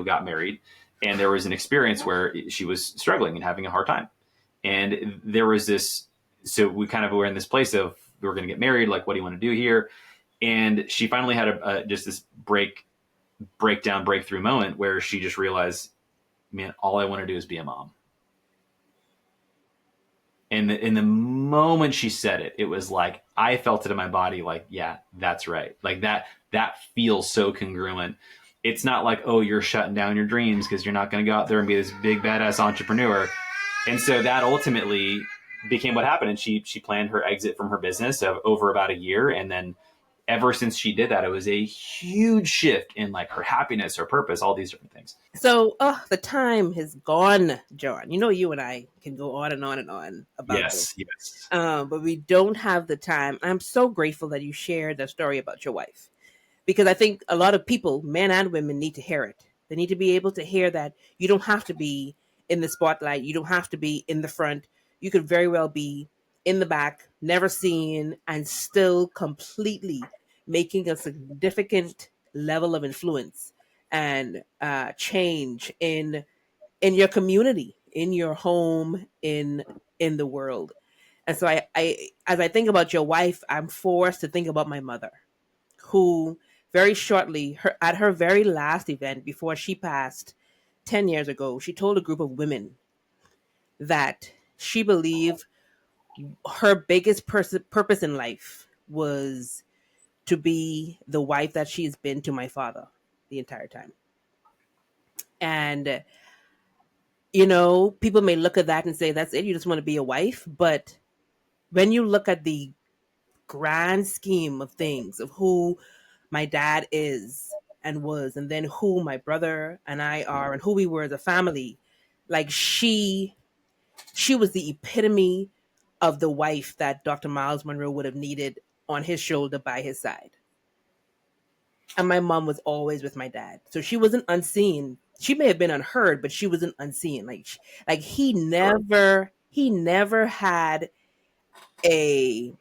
Speaker 1: got married. And there was an experience where she was struggling and having a hard time. And there was this, so we kind of were in this place of, we were going to get married. Like, what do you want to do here? And she finally had just this breakthrough moment where she just realized, man, all I want to do is be a mom. And in the moment she said it, it was like, I felt it in my body. Like, yeah, that's right. Like that feels so congruent. It's not like, oh, you're shutting down your dreams because you're not going to go out there and be this big badass entrepreneur. And so that ultimately became what happened. And she planned her exit from her business of over about a year. And then ever since she did that, it was a huge shift in like her happiness, her purpose, all these different things.
Speaker 2: So, the time has gone, John. You know, you and I can go on and on and on about this.
Speaker 1: Yes.
Speaker 2: But we don't have the time. I'm so grateful that you shared that story about your wife, because I think a lot of people, men and women, need to hear it. They need to be able to hear that you don't have to be in the spotlight. You don't have to be in the front. You could very well be in the back, never seen, and still completely making a significant level of influence and change in your community, in your home, in the world. And so I as I think about your wife, I'm forced to think about my mother, who very shortly at her very last event before she passed 10 years ago, she told a group of women that she believed her biggest purpose in life was to be the wife that she's been to my father the entire time. And people may look at that and say, that's it, you just want to be a wife. But when you look at the grand scheme of things, of who my dad is and was, and then who my brother and I are, and who we were as a family, like she was the epitome of the wife that Dr. Miles Monroe would have needed on his shoulder by his side. And my mom was always with my dad, so she wasn't unseen. She may have been unheard, but she wasn't unseen. Like he never had a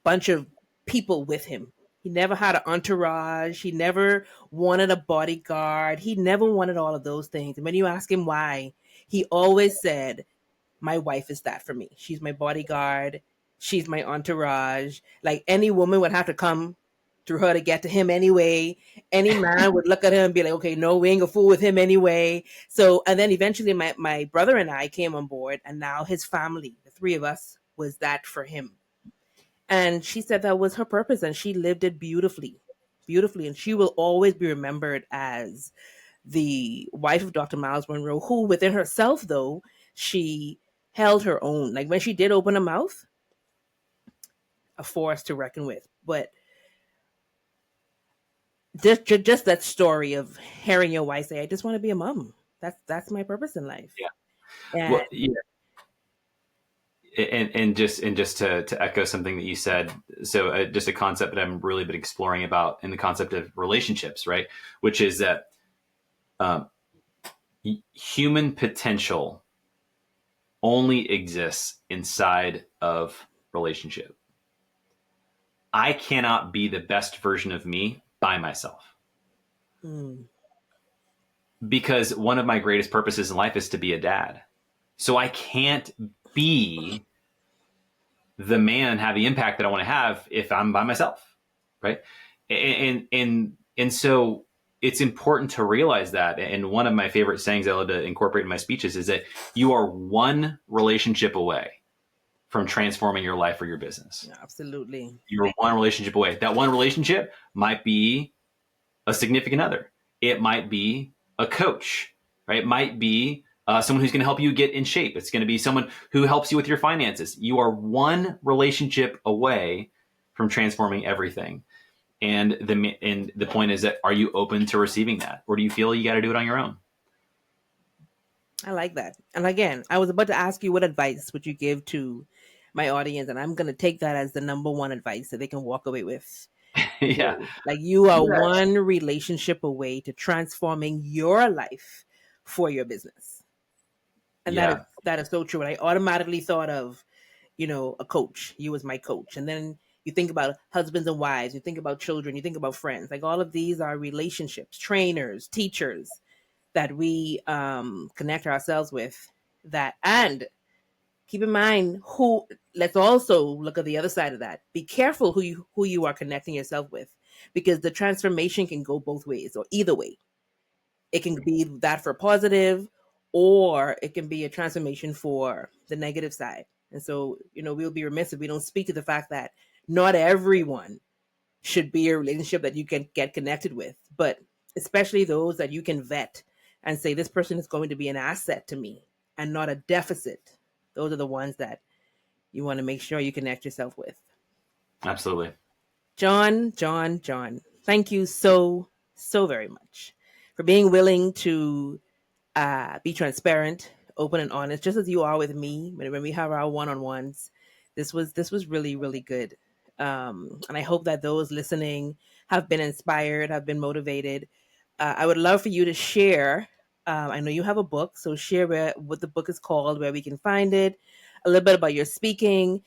Speaker 2: bunch of people with him. He never had an entourage. He never wanted a bodyguard. He never wanted all of those things. And when you ask him why, he always said, my wife is that for me. She's my bodyguard. She's my entourage. Like, any woman would have to come through her to get to him anyway. Any man would look at him and be like, okay, no, we ain't gonna fool with him anyway. So, and then eventually my brother and I came on board, and now his family, the three of us, was that for him. And she said that was her purpose, and she lived it beautifully, beautifully. And she will always be remembered as the wife of Dr. Miles Monroe, who within herself, though, she held her own. Like, when she did open her mouth, a force to reckon with. But just that story of hearing your wife say, I just want to be a mom. That's my purpose in life.
Speaker 1: Yeah.
Speaker 2: And
Speaker 1: Well, yeah. And just to echo something that you said, so just a concept that I'm really been exploring about in the concept of relationships, right? Which is that human potential only exists inside of relationship. I cannot be the best version of me by myself. Because one of my greatest purposes in life is to be a dad. So I can't be the man, have the impact that I want to have if I'm by myself, right? And so it's important to realize that. And one of my favorite sayings I love to incorporate in my speeches is that you are one relationship away from transforming your life or your business.
Speaker 2: Absolutely.
Speaker 1: You're one relationship away. That one relationship might be a significant other. It might be a coach, right? It might be someone who's going to help you get in shape. It's going to be someone who helps you with your finances. You are one relationship away from transforming everything. And the point is that, are you open to receiving that? Or do you feel you got to do it on your own?
Speaker 2: I like that. And again, I was about to ask you, what advice would you give to my audience? And I'm going to take that as the number one advice that they can walk away with.
Speaker 1: Yeah.
Speaker 2: Like, you are one relationship away to transforming your life for your business. And that is so true. And I automatically thought of, a coach. You as my coach. And then you think about husbands and wives, you think about children, you think about friends. Like, all of these are relationships, trainers, teachers that we connect ourselves with. That, and keep in mind, let's also look at the other side of that. Be careful who you are connecting yourself with, because the transformation can go both ways, or either way. It can be that for positive, or it can be a transformation for the negative side. And so, we'll be remiss if we don't speak to the fact that not everyone should be a relationship that you can get connected with, but especially those that you can vet and say, this person is going to be an asset to me. and not a deficit. Those are the ones that you want to make sure you connect yourself with.
Speaker 1: Absolutely.
Speaker 2: John, thank you so very much for being willing to be transparent, open, and honest, just as you are with me when we have our one-on-ones. This was really, really good. And I hope that those listening have been inspired, have been motivated. I would love for you to share. I know you have a book, so share what the book is called, where we can find it, a little bit about your speaking.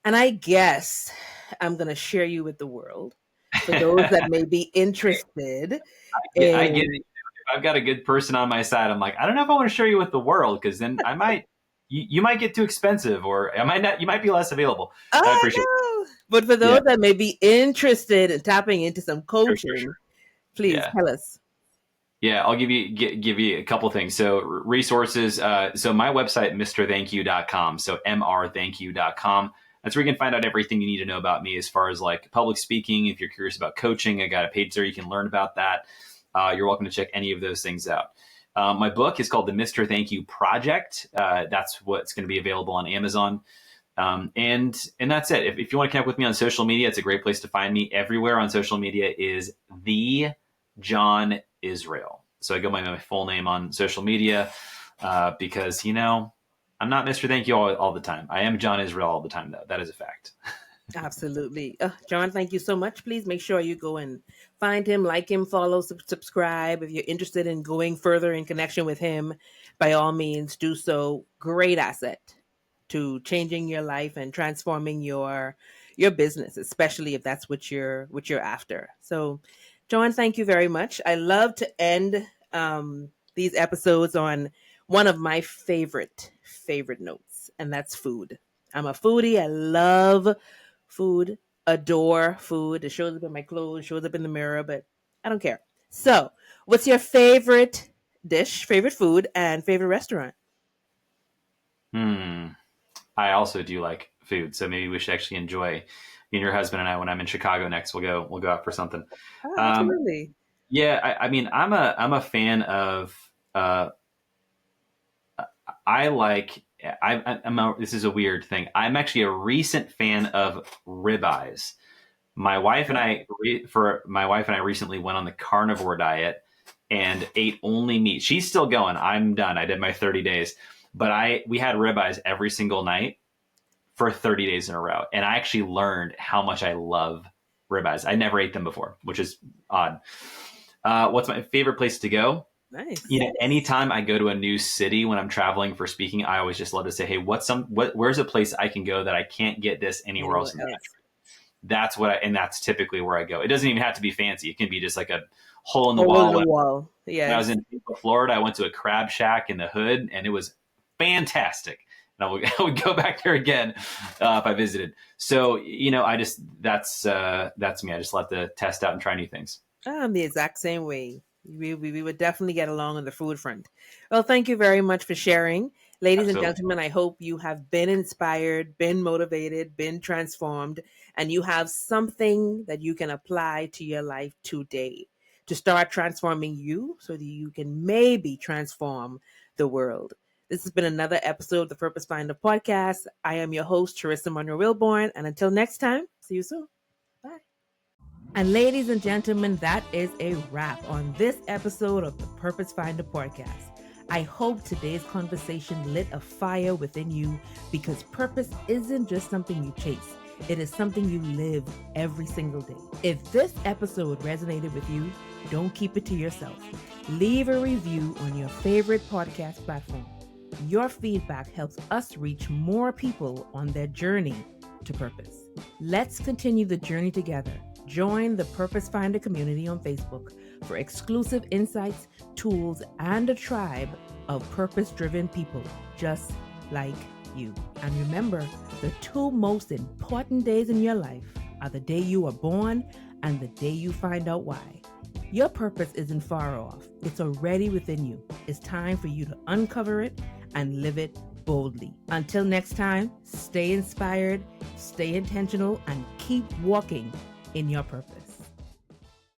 Speaker 2: And I guess I'm going to share you with the world for those that may be interested.
Speaker 1: I get it. If I've got a good person on my side, I'm like, I don't know if I want to share you with the world, because then I might, you might get too expensive, or I might not. You might be less available. I appreciate it.
Speaker 2: But for those that may be interested in tapping into some coaching,
Speaker 1: Sure.
Speaker 2: please tell us.
Speaker 1: Yeah, I'll give you a couple things. So resources. So my website, mrthankyou.com. So mrthankyou.com. That's where you can find out everything you need to know about me as far as like public speaking. If you're curious about coaching, I got a page there you can learn about that. You're welcome to check any of those things out. My book is called The Mr. Thank You Project. That's what's going to be available on Amazon. And that's it. If you want to connect with me on social media, it's a great place to find me. Everywhere on social media is the John Israel. So I go by my full name on social media because, I'm not Mr. Thank You all the time. I am John Israel all the time, though. That is a fact.
Speaker 2: Absolutely. John, thank you so much. Please make sure you go and find him, like him, follow, subscribe. If you're interested in going further in connection with him, by all means, do so. Great asset to changing your life and transforming your business, especially if that's what you're after. So, John, thank you very much. I love to end these episodes on one of my favorite notes, and that's food. I'm a foodie. I love food, adore food. It shows up in my clothes, shows up in the mirror, but I don't care. So, what's your favorite dish, favorite food, and favorite restaurant?
Speaker 1: I also do like food, so maybe we should actually enjoy. Me and your husband and I, when I'm in Chicago next, we'll go out for something.
Speaker 2: Oh, absolutely.
Speaker 1: Yeah, I mean, I'm a fan of. This is a weird thing. I'm actually a recent fan of ribeyes. My wife and I recently went on the carnivore diet and ate only meat. She's still going. I'm done. I did my 30 days, but we had ribeyes every single night for 30 days in a row. And I actually learned how much I love ribeyes. I never ate them before, which is odd. What's my favorite place to go?
Speaker 2: Nice.
Speaker 1: Anytime I go to a new city when I'm traveling for speaking, I always just love to say, hey, where's a place I can go that I can't get this anywhere else in the country? That's typically where I go. It doesn't even have to be fancy. It can be just like a hole in the wall.
Speaker 2: Yeah.
Speaker 1: When I was in Florida, I went to a crab shack in the hood, and it was fantastic. And I would go back there again if I visited. So, that's me. I just love to test out and try new things.
Speaker 2: I'm the exact same way. We would definitely get along on the food front. Well, thank you very much for sharing. Ladies and gentlemen, I hope you have been inspired, been motivated, been transformed, and you have something that you can apply to your life today to start transforming you so that you can maybe transform the world. This has been another episode of the Purpose Finder podcast. I am your host, Charissa Monroe-Wilborn, and until next time, see you soon. Bye. And ladies and gentlemen, that is a wrap on this episode of the Purpose Finder podcast. I hope today's conversation lit a fire within you, because purpose isn't just something you chase. It is something you live every single day. If this episode resonated with you, don't keep it to yourself. Leave a review on your favorite podcast platform. Your feedback helps us reach more people on their journey to purpose. Let's continue the journey together. Join the Purpose Finder community on Facebook for exclusive insights, tools, and a tribe of purpose-driven people just like you. And remember, the two most important days in your life are the day you are born and the day you find out why. Your purpose isn't far off. It's already within you. It's time for you to uncover it and live it boldly. Until next time, stay inspired, stay intentional, and keep walking in your purpose.